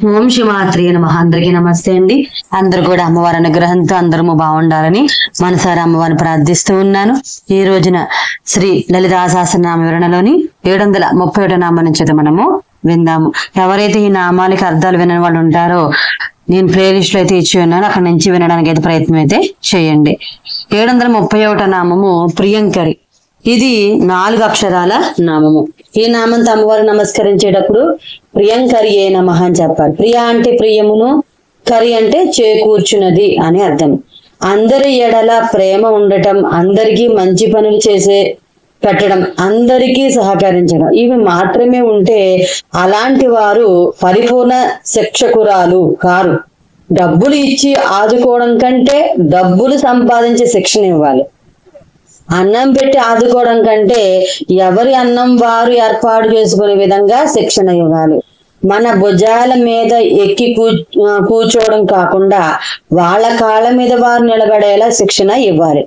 ఓం శ్రీమాత్రే నమః. అందరికీ నమస్తే అండి. అందరూ కూడా అమ్మవారి అనుగ్రహంతో అందరము బాగుండాలని మనసారా అమ్మవారిని ప్రార్థిస్తూ ఉన్నాను. ఈ రోజున శ్రీ లలితా సహస్రనామ వివరణలోని 731 నామం నుంచి మనము విందాము. ఎవరైతే ఈ నామాలకి అర్థాలు వినని వాళ్ళు ఉంటారో నేను ప్లే లిస్ట్ లో అయితే ఇచ్చి ఉన్నాను, అక్కడ నుంచి వినడానికి అయితే ప్రయత్నం అయితే చేయండి. 731 నామము ప్రియంకరి. ఇది 4 అక్షరాల నామము. ఈ నామంతో అమ్మవారు నమస్కరించేటప్పుడు ప్రియంకరి ఏ నమః అని చెప్పాలి. ప్రియ అంటే ప్రియమును, కరి అంటే చేకూర్చున్నది అని అర్థం. అందరి ఎడల ప్రేమ ఉండటం, అందరికీ మంచి పనులు చేసే పెట్టడం, అందరికీ సహకరించడం, ఇవి మాత్రమే ఉంటే అలాంటి వారు పరిపూర్ణ శిక్షకురాలు కారు. డబ్బులు ఇచ్చి ఆదుకోవడం కంటే డబ్బులు సంపాదించే శిక్షణ ఇవ్వాలి. అన్నం పెట్టి ఆదుకోవడం కంటే ఎవరి అన్నం వారు ఏర్పాటు చేసుకునే విధంగా శిక్షణ ఇవ్వాలి. మన భుజాల మీద ఎక్కి కూర్చోవడం కాకుండా వాళ్ళ కాళ్ళ మీద వారు నిలబడేలా శిక్షణ ఇవ్వాలి.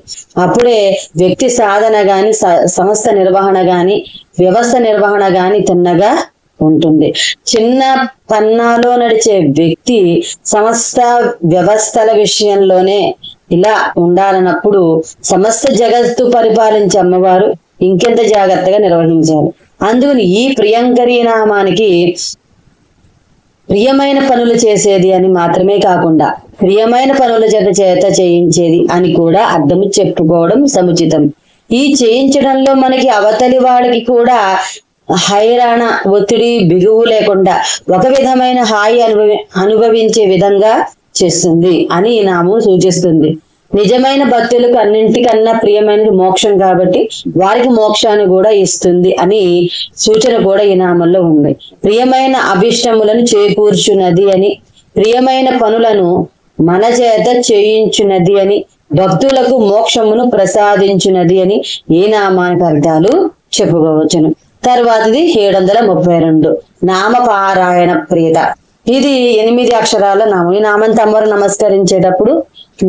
అప్పుడే వ్యక్తి సాధన గాని, సంస్థ నిర్వహణ గాని, వ్యవస్థ నిర్వహణ గాని తిన్నగా ఉంటుంది. చిన్న పన్నాలో నడిచే వ్యక్తి సమస్త వ్యవస్థల విషయంలోనే ఇలా ఉండాలన్నప్పుడు సమస్త జగత్తు పరిపాలించే అమ్మవారు ఇంకెంత జాగ్రత్తగా నిర్వహించాలి. అందుకని ఈ ప్రియంకరి నామానికి ప్రియమైన పనులు చేసేది అని మాత్రమే కాకుండా ప్రియమైన పనుల చేత చేయించేది అని కూడా అర్థము చెప్పుకోవడం సముచితం. ఈ చేయించడంలో మనకి అవతలి వాడికి కూడా హైరాణ, ఒత్తిడి, బిగువు లేకుండా ఒక విధమైన హాయి అనుభవించే విధంగా చేస్తుంది అని ఈ నామం సూచిస్తుంది. నిజమైన భక్తులకు అన్నింటికన్నా ప్రియమైనది మోక్షం కాబట్టి వారికి మోక్షాన్ని కూడా ఇస్తుంది అని సూచన కూడా ఈ నామంలో ఉంది. ప్రియమైన అభిష్టములను చేకూర్చున్నది అని, ప్రియమైన పనులను మన చేత చేయించున్నది అని, భక్తులకు మోక్షమును ప్రసాదించున్నది అని ఈ నామానికి అర్థాలు చెప్పుకోవచ్చును. తర్వాతది 732 నామపారాయణ ప్రియత. ఇది 8 అక్షరాల నామం. ఈ నామంతో అమ్మవారు నమస్కరించేటప్పుడు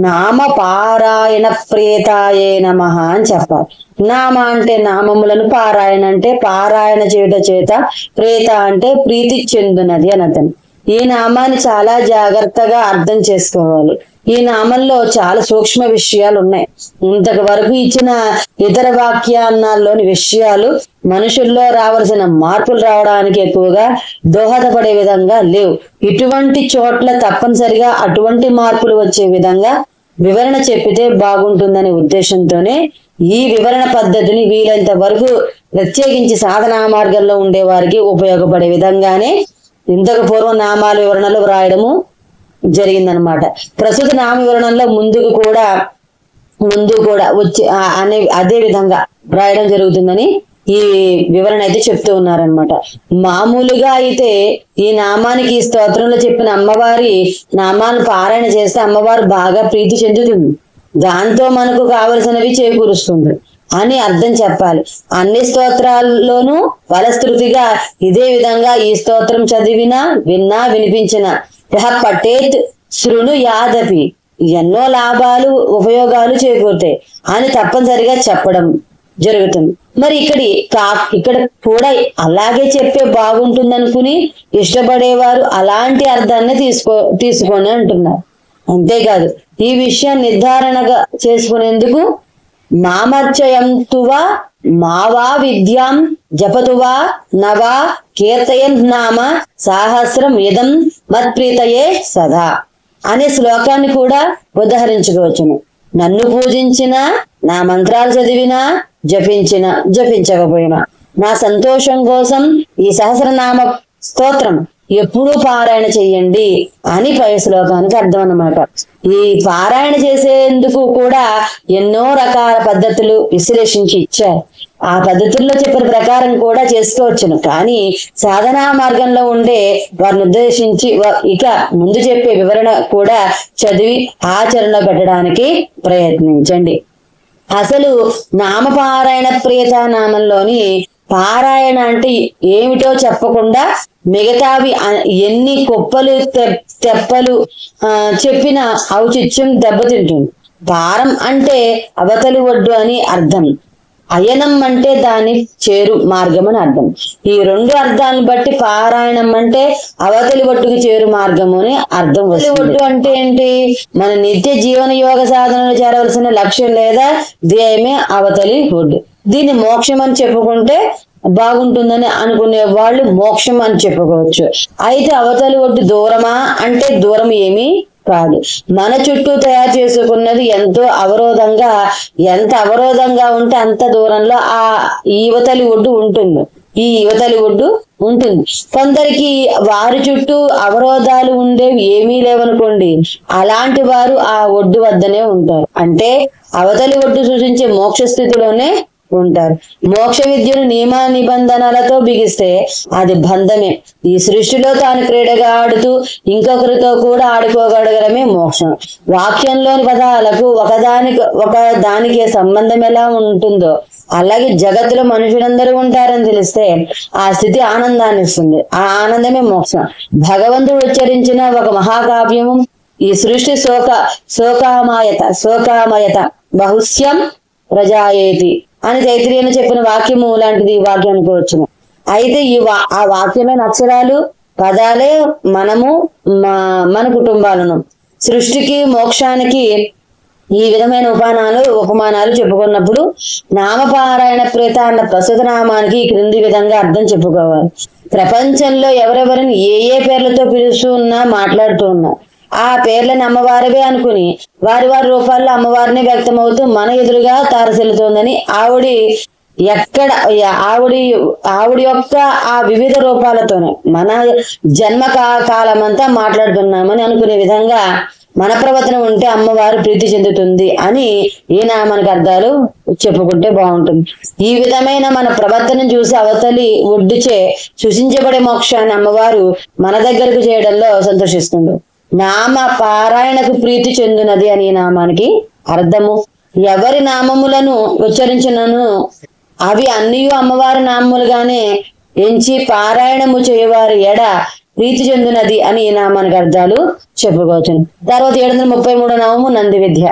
నామపారాయణ ప్రియతాయే నమః అని చెప్పాలి. నామ అంటే నామములను, పారాయణ అంటే పారాయణ చేయుట చేత, ప్రేత అంటే ప్రీతి చెందునది అని అర్థం. ఈ నామాన్ని చాలా జాగ్రత్తగా అర్థం చేసుకోవాలి. ఈ నామంలో చాలా సూక్ష్మ విషయాలు ఉన్నాయి. ఇంతకు వరకు ఇచ్చిన ఇతర వాక్యాన్నాల్లోని విషయాలు మనుషుల్లో రావాల్సిన మార్పులు రావడానికి ఎక్కువగా దోహదపడే విధంగా లేవు. ఇటువంటి చోట్ల తప్పనిసరిగా అటువంటి మార్పులు వచ్చే విధంగా వివరణ చెప్పితే బాగుంటుందనే ఉద్దేశంతోనే ఈ వివరణ పద్ధతిని వీలైనంత వరకు ప్రత్యేకించి సాధనా మార్గంలో ఉండే వారికి ఉపయోగపడే విధంగానే ఇంతకు పూర్వం నామాల వివరణలు వ్రాయడము జరిగిందనమాట. ప్రస్తుత నామ వివరణలో ముందు కూడా వచ్చి అదే విధంగా రాయడం జరుగుతుందని ఈ వివరణ అయితే చెప్తూ ఉన్నారనమాట. మామూలుగా అయితే ఈ నామానికి ఈ స్తోత్రంలో చెప్పిన అమ్మవారి నామాన్ని పారాయణ చేస్తే అమ్మవారు బాగా ప్రీతి చెందుతుంది, దాంతో మనకు కావలసినవి చేకూరుస్తుంది అని అర్థం చెప్పాలి. అన్ని స్తోత్రాల్లోనూ ఫలశ్రుతిగా ఇదే విధంగా ఈ స్తోత్రం చదివినా, విన్నా, వినిపించిన పఠేత్ శృణు యాదపి ఎన్నో లాభాలు, ఉపయోగాలు చేకూరుతాయి అని తప్పనిసరిగా చెప్పడం జరుగుతుంది. మరి ఇక్కడ కూడా అలాగే చెప్పే బాగుంటుంది అనుకుని ఇష్టపడేవారు అలాంటి అర్థాన్ని తీసుకోని అంటున్నారు. అంతేకాదు ఈ విషయం నిర్ధారణగా చేసుకునేందుకు నామర్చయంతువా మావా విద్యాం జపతువా నవా కీర్తయన్ నామ సాహస్రం ఇదం మత్ప్రీతయే సదా అనే శ్లోకాన్ని కూడా ఉదాహరించుకోవచ్చును. నన్ను పూజించినా, నా మంత్రాలు చదివినా, జపించకపోయినా నా సంతోషం కోసం ఈ సహస్రనామ స్తోత్రం ఎప్పుడూ పారాయణ చెయ్యండి అని పై శ్లోకానికి అర్థం అన్నమాట. ఈ పారాయణ చేసేందుకు కూడా ఎన్నో రకాల పద్ధతులు విశ్లేషించి ఇచ్చారు. ఆ పద్ధతుల్లో చెప్పిన ప్రకారం కూడా చేసుకోవచ్చును. కానీ సాధనా మార్గంలో ఉండే వారిని ఉద్దేశించి ఇక ముందు చెప్పే వివరణ కూడా చదివి ఆచరణలో పెట్టడానికి ప్రయత్నించండి. అసలు నామపారాయణ ప్రియత నామంలోని పారాయణ అంటే ఏమిటో చెప్పకుండా మిగతావి ఎన్ని కుప్పలు తెప్పలు చెప్పిన ఔచిత్యం దెబ్బతింటుంది. పారం అంటే అవతలి ఒడ్డు అని అర్థం. అయనం అంటే దాని చేరు మార్గం అని అర్థం. ఈ రెండు అర్థాలను బట్టి పారాయణం అంటే అవతలి ఒడ్డుకు చేరు మార్గము అని అర్థం వస్తుంది. ఒడ్డు అంటే ఏంటి? మన నిత్య జీవన యోగ సాధనలు చేరవలసిన లక్ష్యం లేదా ధ్యేయమే అవతలి ఒడ్డు. దీన్ని మోక్షం అని చెప్పుకుంటే బాగుంటుందని అనుకునే వాళ్ళు మోక్షం అని చెప్పుకోవచ్చు. అయితే అవతలి ఒడ్డు దూరమా అంటే దూరం ఏమీ కాదు. మన చుట్టూ తయారు చేసుకున్నది ఎంత అవరోధంగా ఉంటే అంత దూరంలో యువతలి ఒడ్డు ఉంటుంది. ఈ యువతలి ఒడ్డు ఉంటుంది. కొందరికి వారి చుట్టూ అవరోధాలు ఉండేవి ఏమీ లేవనుకోండి, అలాంటి వారు ఆ ఒడ్డు వద్దనే ఉంటారు. అంటే అవతలి ఒడ్డు సూచించే మోక్ష స్థితిలోనే ఉంటారు. మోక్ష విద్యను నియమ నిబంధనలతో బిగిస్తే అది బంధమే. ఈ సృష్టిలో తాను క్రీడగా ఆడుతూ ఇంకొకరితో కూడా ఆడుకోగలగడమే మోక్షం. వాక్యంలోని పదాలకు ఒకదానికి సంబంధం ఎలా ఉంటుందో అలాగే జగత్తులో మనుషులందరూ ఉంటారని తెలిస్తే ఆ స్థితి ఆనందాన్ని ఇస్తుంది. ఆ ఆనందమే మోక్షం. భగవంతుడు ఉచ్చరించిన ఒక మహాకావ్యము ఈ సృష్టి శోకామయత బహుశ్యం ప్రజాయేతి అని తైత్రీయులు చెప్పిన వాక్యము లాంటిది ఈ వాక్యం అనుకోవచ్చును. అయితే ఆ వాక్యంలోని అక్షరాలు పదాలే మనము మన కుటుంబాలను సృష్టికి మోక్షానికి ఈ విధమైన ఉపమానాలు చెప్పుకున్నప్పుడు నామపారాయణ ప్రేత అన్న ప్రస్తుత నామానికి ఈ క్రింది విధంగా అర్థం చెప్పుకోవాలి. ప్రపంచంలో ఎవరెవరిని ఏ పేర్లతో పిలుస్తూ ఉన్నా మాట్లాడుతూ ఉన్నా ఆ పేర్లను అమ్మవారివే అనుకుని వారి రూపాల్లో అమ్మవారిని వ్యక్తమవుతూ మన ఎదురుగా తారసిల్లుతోందని ఆవిడ యొక్క ఆ వివిధ రూపాలతోనే మన జన్మ కాలమంతా మాట్లాడుతున్నామని అనుకునే విధంగా మన ప్రవర్తన ఉంటే అమ్మవారు ప్రీతి చెందుతుంది అని ఈ నామానికి అర్థాలు చెప్పుకుంటే బాగుంటుంది. ఈ విధమైన మన ప్రవర్తన చూసి అవతలి ఒడ్డుచే సృష్టించబడే మోక్షాన్ని అమ్మవారు మన దగ్గరకు చేయడంలో సంతోషిస్తుంది. నామ పారాయణకు ప్రీతి చెందునది అని ఈ నామానికి అర్థము. ఎవరి నామములను ఉచ్చరించినను అవి అన్నీ అమ్మవారి నామములుగానే ఎంచి పారాయణము చేయవారి ఎడ ప్రీతి చెందునది అని ఈ నామానికి అర్థాలు చెప్పుకోవచ్చు. తర్వాత 733 నామము నంది విద్య.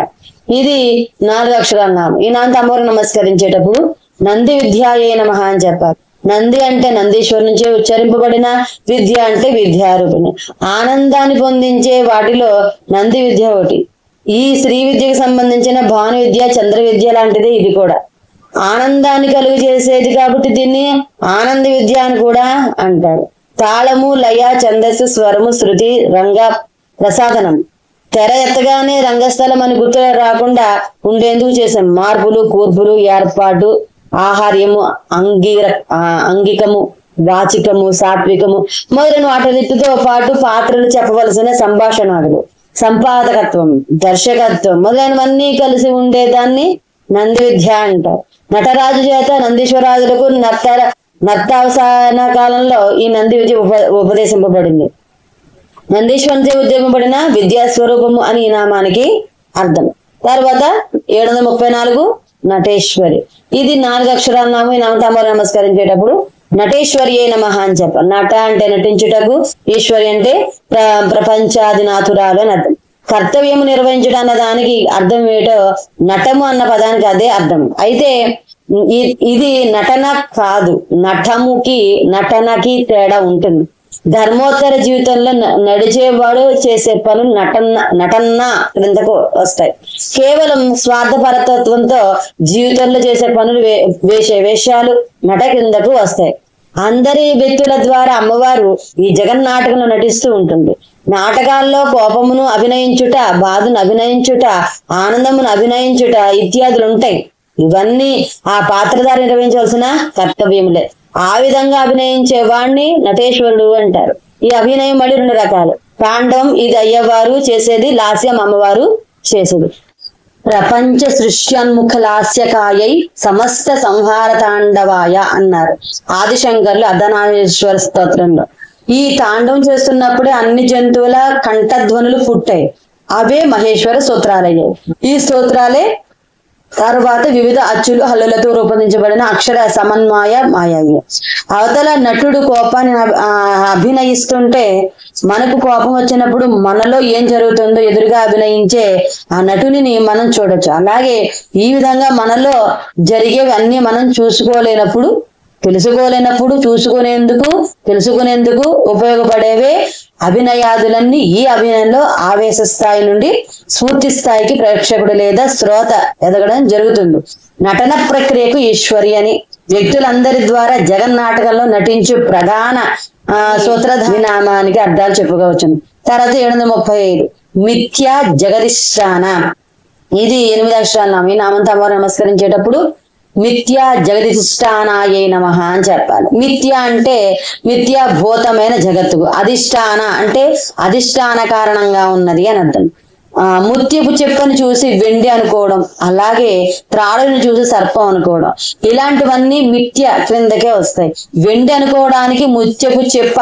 ఇది 4 అక్షరాల నామం. ఈ నామంతో అమ్మవారు నమస్కరించేటప్పుడు నంది విద్యాయే నమః అని చెప్పారు. నంది అంటే నందీశ్వరు నుంచే ఉచ్చరింపబడిన, విద్య అంటే విద్యారూపిణి. ఆనందాన్ని పొందించే వాటిలో నంది విద్య ఒకటి. ఈ శ్రీ విద్యకు సంబంధించిన భాను విద్య, చంద్ర విద్య లాంటిది ఇది కూడా. ఆనందాన్ని కలుగు చేసేది కాబట్టి దీన్ని ఆనంద విద్య అని కూడా అంటారు. తాళము, లయ, ఛందస్సు, స్వరము, శృతి, రంగ ప్రసాదనం తెర ఎత్తగానే రంగస్థలం అని గుర్తు రాకుండా ఉండేందుకు చేసే మార్పులు, కూర్పులు, ఏర్పాటు, ఆహార్యము, అంగికము, వాచికము, సాత్వికము మొదలైన వాటితో పాటు పాత్రలు చెప్పవలసిన సంభాషణాదులు, సంపాదకత్వం, దర్శకత్వం మొదలైనవన్నీ కలిసి ఉండేదాన్ని నంది విద్య అంటారు. నటరాజు చేత నందీశ్వరాజులకు నర్తావసాన కాలంలో ఈ నంది విద్య ఉపదేశింపబడింది. నందీశ్వరునిచే ఉద్యోగపడిన విద్యా స్వరూపము అని ఈ నామానికి అర్థం. తర్వాత 734 నటేశ్వరి. ఇది 4 అక్షరాల నామం. ఈ నామంతో అమ్మవారు నమస్కరించేటప్పుడు నటేశ్వరియే నమః అని చెప్పాలి. నట అంటే నటించుటకు, ఈశ్వరి అంటే ప్రపంచాదినాథురాలు అని అర్థం. కర్తవ్యము నిర్వహించడం అన్న దానికి అర్థం ఏటో నటము అన్న పదానికి అదే అర్థం. అయితే ఇది నటన కాదు, నటనకి తేడా ఉంటుంది. ధర్మోత్తర జీవితంలో నడిచేవాడు చేసే పనులు నటన క్రిందకు వస్తాయి. కేవలం స్వార్థపరతత్వంతో జీవితంలో చేసే పనులు వేసే వేషాలు నట క్రిందకు వస్తాయి. అందరి వ్యక్తుల ద్వారా అమ్మవారు ఈ జగన్నాటకంలో నటిస్తూ ఉంటుంది. నాటకాల్లో కోపమును అభినయించుట, బాధను అభినయించుట, ఆనందమును అభినయించుట ఇత్యాదులు ఉంటాయి. ఇవన్నీ ఆ పాత్రధారి నిర్వహించవలసిన కర్తవ్యములే. ఆ విధంగా అభినయించే వాణ్ణి నటేశ్వరుడు అంటారు. ఈ అభినయం మళ్ళీ 2 రకాలు. తాండవం ఇది అయ్యవారు చేసేది, లాస్యం అమ్మవారు చేసేది. ప్రపంచ సృష్ట్యన్ముఖ లాస్యకాయై సమస్త సంహార తాండవాయ అన్నారు ఆదిశంకర్లు అర్ధనారీశ్వర స్తోత్రంలో. ఈ తాండవం చేస్తున్నప్పుడే అన్ని జంతువుల కంఠధ్వనులు పుట్టాయి. అవే మహేశ్వర స్తోత్రాలయ్యాయి. ఈ స్తోత్రాలే తర్వాత వివిధ అచ్చులు హల్లులతో రూపొందించబడిన అక్షర సమన్వయ మాయయ్య. అవతల నటుడు కోపాన్ని అభినయిస్తుంటే మనకు కోపం వచ్చినప్పుడు మనలో ఏం జరుగుతుందో ఎదురుగా అభినయించే ఆ నటుని మనం చూడొచ్చు. అలాగే ఈ విధంగా మనలో జరిగేవి అన్ని మనం తెలుసుకోలేనప్పుడు తెలుసుకునేందుకు ఉపయోగపడేవే అభినయాదులన్నీ ఈ అభినయంలో ఆవేశ స్థాయి నుండి స్ఫూర్తి స్థాయికి ప్రేక్షకుడు లేదా శ్రోత ఎదగడం జరుగుతుంది. నటన ప్రక్రియకు ఈశ్వరి అని వ్యక్తులందరి ద్వారా జగన్నాటకంలో నటించు ప్రధాన సూత్రధారి నామానికి అర్థాలు చెప్పుకోవచ్చు. తర్వాత 735 మిథ్యా జగదిష్టాన. ఇది 8 అక్షరాల నామం. ఈ నామంతో అమ్మవారు నమస్కరించేటప్పుడు మిథ్యా జగదిష్టానాయ నమః అని చెప్పాలి. మిథ్య అంటే మిథ్యాభూతమైన జగత్తుకు, అధిష్టాన అంటే అధిష్టాన కారణంగా ఉన్నది అని అర్థం. ముత్యపు చెప్పని చూసి వెండి అనుకోవడం, అలాగే త్రాడుని చూసి సర్పం అనుకోవడం, ఇలాంటివన్నీ మిథ్య క్రిందకే వస్తాయి. వెండి అనుకోవడానికి ముత్యపు చెప్పు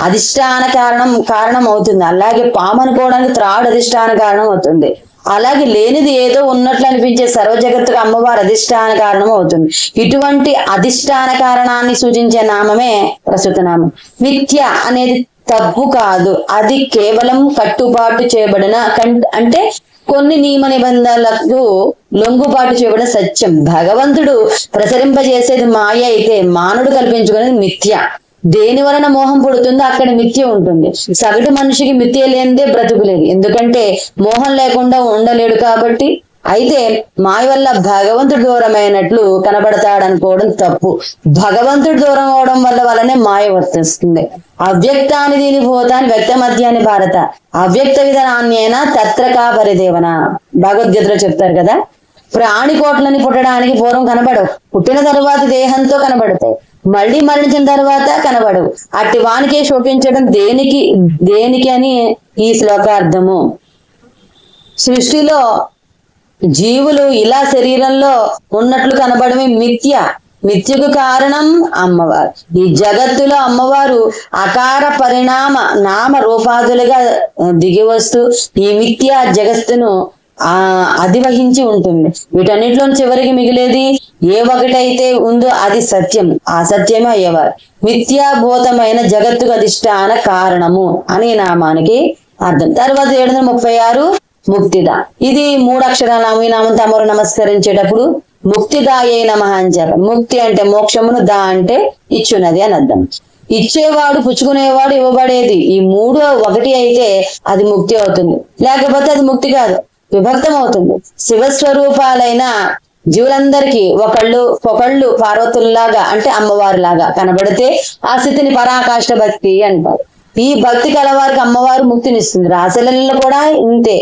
అధిష్టాన కారణం అవుతుంది. అలాగే పాము అనుకోవడానికి త్రాడు అధిష్టాన కారణం అవుతుంది. అలాగే లేనిది ఏదో ఉన్నట్లు అనిపించే సర్వ జగత్తుకు అమ్మవారు అధిష్టాన కారణం అవుతుంది. ఇటువంటి అధిష్టాన కారణాన్ని సూచించే నామమే ప్రస్తుత నామం. మిథ్య అనేది తప్పు కాదు, అది కేవలం కట్టుబాటు చేయబడిన అంటే కొన్ని నియమ నిబంధనలకు లొంగుబాటు చేయబడిన సత్యం. భగవంతుడు ప్రసరింపజేసేది మాయ అయితే మానవుడు కల్పించుకునేది మిథ్య. దేని వలన మోహం పుడుతుందో అక్కడ మిథ్య ఉంటుంది. సగటు మనిషికి మిథ్య లేనిదే బ్రతుకులేదు, ఎందుకంటే మోహం లేకుండా ఉండలేడు కాబట్టి. అయితే మాయ వల్ల భగవంతుడు దూరమైనట్లు కనబడతాడనుకోవడం తప్పు. భగవంతుడు దూరం అవడం వల్లనే మాయ వర్తిస్తుంది. అవ్యక్తాన్ని దీని భూతాన్ని వ్యక్త మధ్యాన్ని భారత అవ్యక్త విధానాన్నేనా తత్రకా పరిదేవన భగవద్గీతలో చెప్తారు కదా. ప్రాణికోట్లని పుట్టడానికి పూర్వం కనబడవు, పుట్టిన తరువాత దేహంతో కనబడతాయి, మళ్ళీ మరణించిన తర్వాత కనబడవు. అట్టి వానికే శోకించడం దేనికి అని ఈ శ్లోకార్థము. సృష్టిలో జీవులు ఇలా శరీరంలో ఉన్నట్లు కనబడమే మిథ్య. మిథ్యకు కారణం అమ్మవారు. ఈ జగత్తులో అమ్మవారు అకార పరిణామ నామ రూపాదులుగా దిగి వస్తూ ఈ మిథ్యా జగత్తును అధివహించి ఉంటుంది. వీటన్నిటిలో చివరికి మిగిలేది ఏ ఒకటైతే ఉందో అది సత్యం. ఆ సత్యమే అయ్యేవారు. మిథ్యాభూతమైన జగత్తుకు అధిష్టాన కారణము అని నామానికి అర్థం. తర్వాత 736 ముక్తిద. ఇది 3 అక్షరాల నామం. ఈ నామంతో అమ్మవారు నమస్కరించేటప్పుడు ముక్తిదాయే నమః అని చెప్పాలి. ముక్తి అంటే మోక్షమును, దా అంటే ఇచ్చున్నది అని అర్థం. ఇచ్చేవాడు, పుచ్చుకునేవాడు, ఇవ్వబడేది, ఈ 3 ఒకటి అయితే అది ముక్తి అవుతుంది. లేకపోతే అది ముక్తి కాదు, విభక్తం అవుతుంది. శివస్వరూపాలైన జీవులందరికీ ఒకళ్ళు పార్వతుల్లాగా అంటే అమ్మవారిలాగా కనబడితే ఆ స్థితిని పరాకాష్ఠ భక్తి అంటారు. ఈ భక్తి కలవారికి అమ్మవారు ముక్తినిస్తుంది. రాసలీలలో కూడా ఇంతే.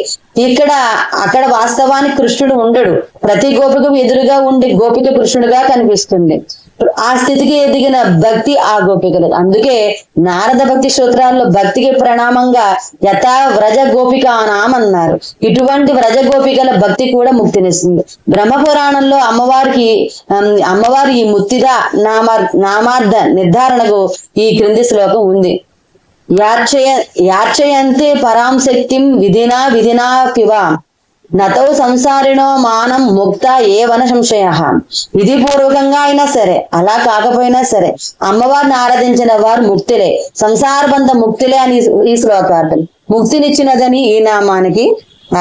అక్కడ వాస్తవానికి కృష్ణుడు ఉండడు, ప్రతి గోపికకు ఎదురుగా ఉండి గోపిక కృష్ణుడిగా కనిపిస్తుంది. ఆ స్థితికి ఎదిగిన భక్తి ఆ గోపికలు. అందుకే నారద భక్తి స్తోత్రాల్లో భక్తికి ప్రణామంగా యథా వ్రజ గోపికానాం అన్నారు. ఇటువంటి వ్రజ గోపికల భక్తి కూడా ముక్తినిస్తుంది. బ్రహ్మపురాణంలో అమ్మవారి ఈ ముక్తిదా నామార్థ నిర్ధారణకు ఈ క్రింది శ్లోకం ఉంది. యార్చయంతే పరాం శక్తిం విధినా పివ నతో సంసారిణో మానం ముక్త ఏవన సంశయ. విధి పూర్వకంగా అయినా సరే, అలా కాకపోయినా సరే అమ్మవారిని ఆరాధించిన వారు ముక్తులే, సంసార బంధ ముక్తులే అని ఈ శ్లోకార్థం. ముక్తినిచ్చినదని ఈ నామానికి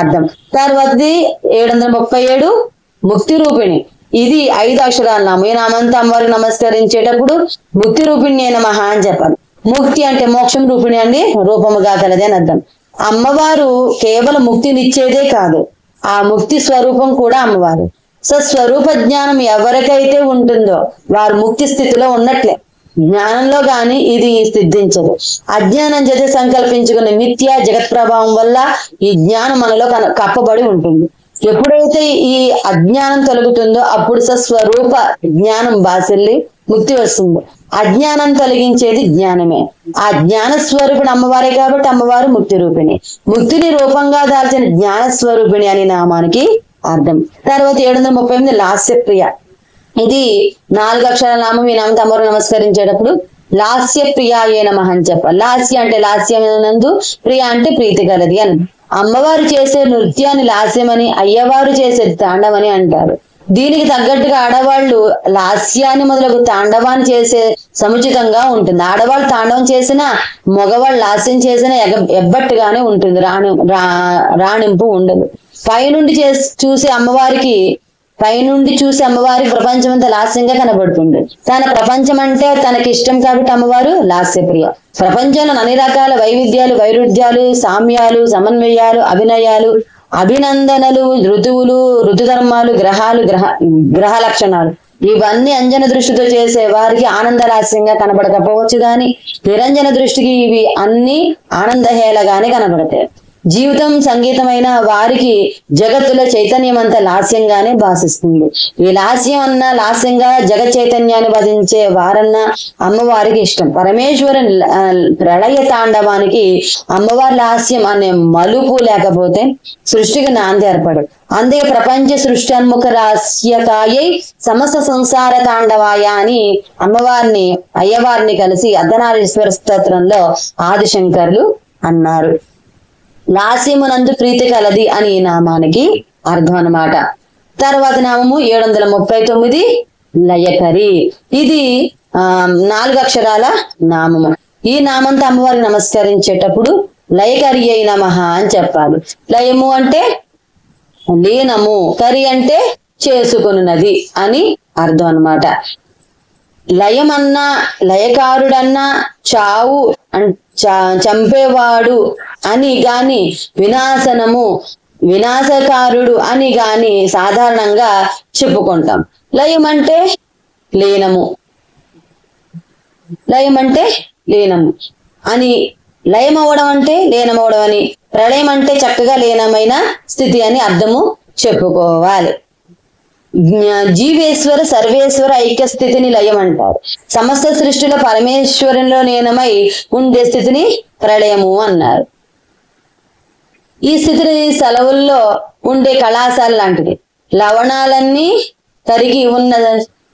అర్థం. తర్వాతది 737 ముక్తి రూపిణి. ఇది 5 అక్షరాల నామం. ఈ నామంతో అమ్మవారికి నమస్కరించేటప్పుడు ముక్తి రూపిణి నమః అని చెప్పాలి. ముక్తి అంటే మోక్షం, రూపిణి అండి రూపముగా కలది అని అర్థం. అమ్మవారు కేవలం ముక్తినిచ్చేదే కాదు, ఆ ముక్తి స్వరూపం కూడా అమ్మవారు. స్వరూప జ్ఞానం ఎవరికైతే ఉంటుందో వారు ముక్తి స్థితిలో ఉన్నట్లే. జ్ఞానంలో గాని ఇది సిద్ధించదు. అజ్ఞానం చేత సంకల్పించుకునే మిథ్యా జగత్ ప్రభావం వల్ల ఈ జ్ఞానం మనలో కప్పబడి ఉంటుంది. ఎప్పుడైతే ఈ అజ్ఞానం తొలగుతుందో అప్పుడు స్వరూప జ్ఞానం బాసిల్లి ముక్తి వస్తుంది. అజ్ఞానం తొలగించేది జ్ఞానమే. ఆ జ్ఞాన స్వరూపిణి అమ్మవారే కాబట్టి అమ్మవారు ముక్తి రూపిణి. ముక్తిని రూపంగా దాల్చిన జ్ఞాన స్వరూపిణి అని నామానికి అర్థం. తర్వాత 738 లాస్యప్రియ. ఇది 4 అక్షరాల నామం. ఈ నామంతో అమ్మవారు నమస్కరించేటప్పుడు లాస్య ప్రియాయే నమః అని చెప్పాలి. లాస్య అంటే లాస్యనందు, ప్రియ అంటే ప్రీతి కలది అని. అమ్మవారు చేసే నృత్యాన్ని లాస్యమని, అయ్యవారు చేసే తాండవని అంటారు. దీనికి తగ్గట్టుగా ఆడవాళ్ళు లాస్యాన్ని మొదలగు తాండవాన్ని చేసే సముచితంగా ఉంటుంది. ఆడవాళ్ళు తాండవం చేసినా, మగవాళ్ళు లాస్యం చేసినా ఎబ్బట్టుగానే ఉంటుంది, రాణింపు ఉండదు. పైనుండి చూసే అమ్మవారికి ప్రపంచం అంతా లాస్యంగా కనబడుతుంది. తన ప్రపంచం అంటే తనకి ఇష్టం కాబట్టి అమ్మవారు లాస్యప్రియ. ప్రపంచంలో అన్ని రకాల వైవిధ్యాలు, వైరుధ్యాలు, సామ్యాలు, సమన్వయాలు, అభినయాలు, అభినందనలు, ఋతువులు, ఋతుధర్మాలు, గ్రహ లక్షణాలు ఇవన్నీ అంజన దృష్టితో చేసే వారికి ఆనందలాస్యంగా కనబడకపోవచ్చు గాని నిరంజన దృష్టికి ఇవి అన్ని ఆనందహేళగానే కనబడతాయి. జీవితం సంగీతమైన వారికి జగత్తులో చైతన్యం అంతా లాస్యంగానే భాషిస్తుంది. ఈ లాస్యం అన్న లాస్యంగా జగత్ చైతన్యాన్ని భజించే వారన్న అమ్మవారికి ఇష్టం. పరమేశ్వరుని ప్రళయ తాండవానికి అమ్మవారి లాస్యం అనే మలుపు లేకపోతే సృష్టికి నాంది ఏర్పడు. అందుకే ప్రపంచ సృష్టి అన్ముఖ లాస్యకాయై సమస్త సంసార తాండవాయ అని అయ్యవారిని కలిసి అర్ధనారీశ్వర స్తోత్రంలో ఆదిశంకరులు అన్నారు. లాస్యమునందు ప్రీతి కలది అని ఈ నామానికి అర్థం అన్నమాట. తర్వాత నామము 739 లయకరి. ఇది 4 అక్షరాల నామము. ఈ నామంతో అమ్మవారికి నమస్కరించేటప్పుడు లయకరి అయి నమః అని చెప్పాలి. లయము అంటే లీనము, కరి అంటే చేసుకున్నది అని అర్థం అన్నమాట. లయమన్నా, లయకారుడన్నా, చావు చంపేవాడు అని గాని, వినాశకారుడు అని గాని సాధారణంగా చెప్పుకుంటాం. లయం అంటే లీనము అని, లయమవడం అంటే లీనమవడం అని, ప్రళయం అంటే చక్కగా లీనమైన స్థితి అని అర్థము చెప్పుకోవాలి. జీవేశ్వర సర్వేశ్వర ఐక్య స్థితిని లయం అంటారు. సమస్త సృష్టిలో పరమేశ్వరంలో లీనమై ఉండే స్థితిని ప్రళయము అన్నారు. ఈ స్థితిని సెలవుల్లో ఉండే కళాశాల లాంటిది. లవణాలన్నీ కరిగి ఉన్న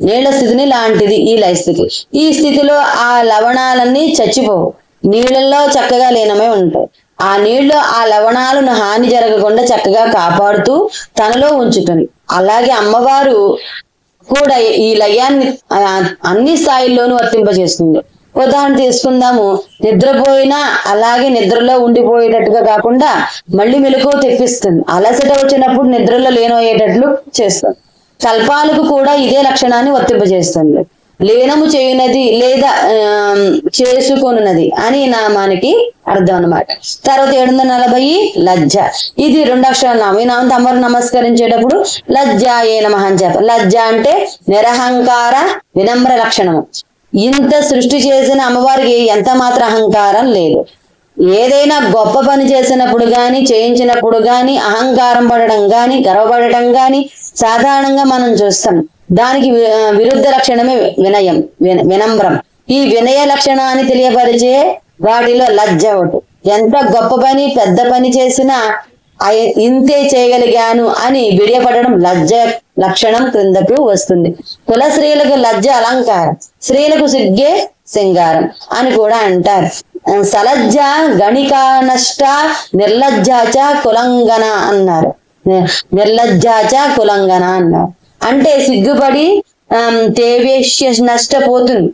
నీళ్ల స్థితిని లాంటిది ఈ లయ స్థితి. ఈ స్థితిలో ఆ లవణాలన్నీ చచ్చిపోవు, నీళ్ళల్లో చక్కగా లీనమై ఉంటాయి. ఆ నీళ్లు ఆ లవణాలను హాని జరగకుండా చక్కగా కాపాడుతూ తనలో ఉంచుతుంది. అలాగే అమ్మవారు కూడా ఈ లయాన్ని అన్ని స్థాయిల్లోనూ వర్తింపజేస్తుంది. ఉదాహరణ తీసుకుందాము. నిద్రపోయినా అలాగే నిద్రలో ఉండిపోయేటట్టుగా కాకుండా మళ్ళీ మెలకువ తెప్పిస్తుంది. అలసట వచ్చినప్పుడు నిద్రలో లీనమయ్యేటట్లు చేస్తుంది. కల్పాలకు కూడా ఇదే లక్షణాన్ని వర్తింపజేస్తుంది. లీనము చేయునది లేదా చేసుకొనున్నది అని నామానికి అర్థం అన్నమాట. తర్వాత 740 లజ్జ. ఇది 2 అక్షరాల నామం. ఈ నామంతో అమ్మవారు నమస్కరించేటప్పుడు లజ్జాయే నమః అని చెప్పాలి. లజ్జ అంటే నిరహంకార వినమ్ర లక్షణము. ఇంత సృష్టి చేసిన అమ్మవారికి ఎంత మాత్రం అహంకారం లేదు. ఏదైనా గొప్ప పని చేసినప్పుడు గాని, చేయించినప్పుడు గాని అహంకారం పడడం గాని, గర్వపడటం గాని సాధారణంగా మనం చూస్తాం. దానికి విరుద్ధ లక్షణమే వినయం, వినమ్రం. ఈ వినయ లక్షణాన్ని తెలియపరిచే వాటిలో లజ్జ ఒకటి. ఎంత గొప్ప పని, పెద్ద పని చేసినా ఇంతే చేయగలిగాను అని బిడియపడడం లజ్జ లక్షణం క్రిందకు వస్తుంది. కుల స్త్రీలకు లజ్జ అలంకారం, స్త్రీలకు సిగ్గే సింగారం అని కూడా అంటారు. సలజ్జ గణికా నష్ట నిర్లజ్జాచ కులంగన అన్నారు. నిర్లజ్జాచ కులంగన అన్నారు. అంటే సిగ్గుపడి తేవేశ్య నష్టపోతుంది,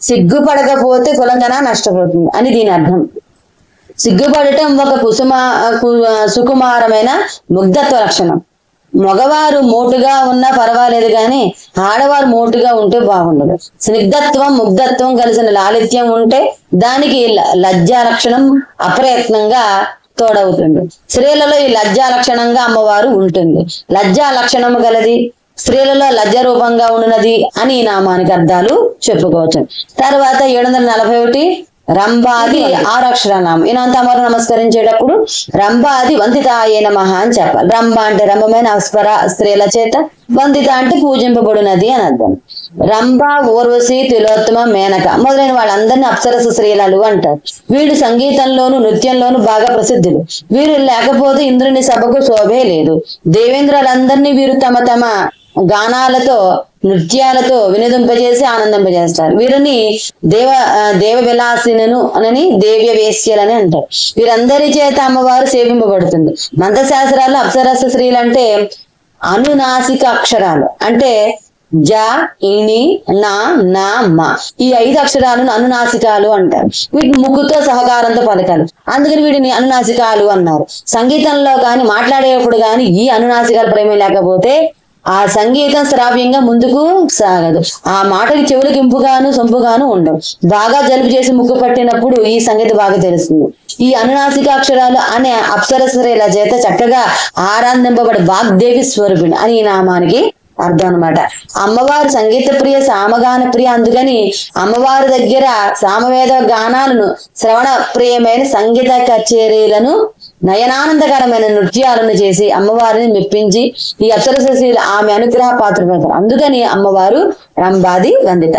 సిగ్గుపడకపోతే కులంగన నష్టపోతుంది అని దీని అర్థం. సిగ్గుపడటం ఒక సుకుమారమైన ముగ్ధత్వ లక్షణం. మగవారు మోటుగా ఉన్నా పర్వాలేదు కానీ ఆడవారు మోటుగా ఉంటే బాగుండదు. స్నిగ్ధత్వం, ముగ్ధత్వం కలిసిన లాలిత్యం ఉంటే దానికి లజ్జా లక్షణం అప్రయత్నంగా తోడవుతుంది. స్త్రీలలో ఈ లజ్జా లక్షణంగా అమ్మవారు ఉంటుంది. లజ్జా లక్షణము గలది, స్త్రీలలో లజ్జ రూపంగా ఉన్నది అని ఈ నామానికి అర్థాలు చెప్పుకోవచ్చు. తర్వాత 741 రంభాది 6 అక్షరాల నామం. ఈయనంతా అమ్మవారు నమస్కరించేటప్పుడు రంభాది వందితాయే నమః అని చెప్పాలి. రంభ అంటే రంభమైన అస్పర స్త్రీల చేత, వందిత అంటే పూజింపబడినది అని అర్థం. రంభ, ఊర్వశి, తిలోత్తమ, మేనక మొదలైన వాళ్ళందరినీ అప్సరస స్త్రీలలు అంటారు. వీళ్ళు సంగీతంలోను నృత్యంలోను బాగా ప్రసిద్ధులు. వీరు లేకపోతే ఇంద్రుని సభకు శోభే లేదు. దేవేంద్రులందరినీ వీరు తమ తమ గానాలతో నృత్యాలతో వినోదింపజేసి ఆనందింపజేస్తారు. వీరిని దేవ విలాసినను అని దేవ్య వేశ్యలని అంటారు. వీరందరి చేత అమ్మవారు సేవింపబడుతుంది. మంత్రశాస్త్రాల్లో అప్సరస స్త్రీలు అంటే అనునాసిక అక్షరాలు అంటే జ, ఇని, నా, నా, మ ఈ 5 అక్షరాలను అనునాసికాలు అంటారు. వీటిని ముగ్గుతో సహకారంతో పలకాలి, అందుకని వీటిని అనునాసికాలు అన్నారు. సంగీతంలో కానీ మాట్లాడేటప్పుడు కానీ ఈ అనునాసికాల ప్రేమ లేకపోతే ఆ సంగీతం శ్రావ్యంగా ముందుకు సాగదు. ఆ మాటకి చెవులకు ఇంపుగాను సొంపుగాను ఉండవు. బాగా జలుబు చేసి ముక్కు పట్టినప్పుడు ఈ సంగతి బాగా తెలుస్తుంది. ఈ అనునాసిక అక్షరాలు అనే అప్సరస్త్రీల చేత చక్కగా ఆరాధింపబడి వాగ్దేవి స్వరూపిణి అని ఈ నామానికి అర్థం అనమాట. అమ్మవారు సంగీత ప్రియ, సామగాన ప్రియ. అందుకని అమ్మవారి దగ్గర సామవేద గానాలను, శ్రవణ ప్రియమైన సంగీత కచేరీలను, నయనానందకరమైన నృత్యాలను చేసి అమ్మవారిని మెప్పించి ఈ అప్సరసశీలు ఆమె అనుగ్రహ పాత్ర. అందుకని అమ్మవారు రంభాది వందిత.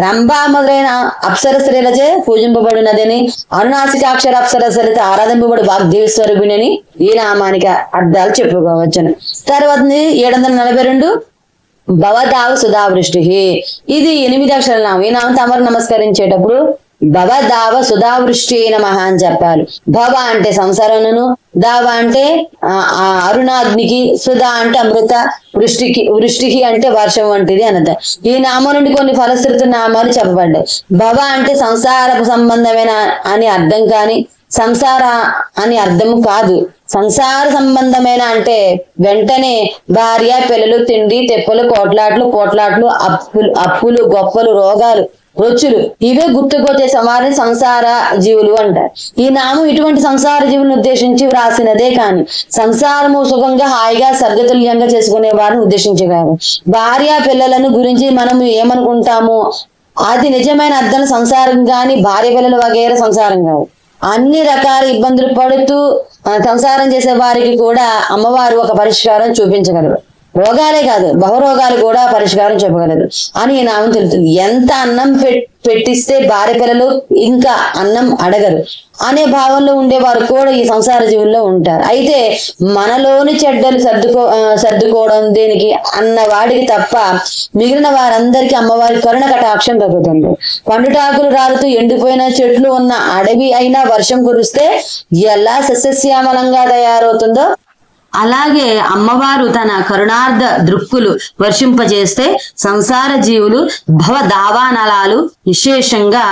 రంభ మొదలైన అప్సర స్త్రీలచే పూజింపబడినదని, అనునాసికాక్షర అప్సరస్త్రీలతో ఆరాధింపబడి వాగ్దేవి స్వరూపిణి ఈ నామానికి అర్థాలు చెప్పుకోవచ్చును. తర్వాత 742 భవదావ సుధావృష్టి. ఇది 8 అక్షరాల నామం. ఈ నామంతో అమరు నమస్కరించేటప్పుడు భవదావ సుధావృష్టి నమః అని చెప్పాలి. భవ అంటే సంసారమును, దావ అంటే అరుణాగ్నికి, సుధా అంటే అమృత, వృష్టికి అంటే వర్షం వంటిది అన్నది. ఈ నామం నుండి కొన్ని ఫలశ్రుత నామాలు చెప్పబడ్డాయి. భవ అంటే సంసారపు సంబంధమైన అని అర్థం కాని సంసార అని అర్థం కాదు. సంసార సంబంధమైన అంటే వెంటనే భార్య, పిల్లలు, తిండి, తెప్పలు, పోట్లాట్లు, అప్పులు, గొప్పలు, రోగాలు, రొచ్చులు ఇవే గుర్తుకొచ్చే వారిని సంసార జీవులు అంటారు. ఈ నామం ఇటువంటి సంసార జీవులను ఉద్దేశించి వ్రాసినదే కాని సంసారము సుఖంగా హాయిగా సర్గతుల్యంగా చేసుకునే వారిని ఉద్దేశించి కాదు. భార్య పిల్లలను గురించి మనం ఏమనుకుంటామో అది నిజమైన అర్థం సంసారం గాని భార్య పిల్లలు వగైరా సంసారం కాదు. అన్ని రకాల ఇబ్బందులు పడుతూ సంసారం చేసే వారికి కూడా అమ్మవారు ఒక పరిష్కారం చూపించగలరు. రోగాలే కాదు బహురోగాలు కూడా పరిష్కారం చెప్పగలదు అని ఈ నామం తెలుస్తుంది. ఎంత అన్నం పెట్టిస్తే భార్య పిల్లలు ఇంకా అన్నం అడగరు అనే భావంలో ఉండేవారు కూడా ఈ సంసార జీవుల్లో ఉంటారు. అయితే మనలోని చెడ్డలు సర్దుకోవడం దేనికి అన్న వాడికి తప్ప మిగిలిన వారందరికీ అమ్మవారి కరుణ కటాక్షం తగ్గుతుంది. పండుటాకులు రాలుతూ ఎండిపోయిన చెట్లు ఉన్న అడవి అయినా వర్షం కురిస్తే ఎలా సస్యశ్యామలంగా తయారవుతుందో అలాగే అమ్మవారు తన కరుణార్థ దృక్కులు వర్షింపజేస్తే సంసార జీవులు భవదావానలాలు విశేషంగా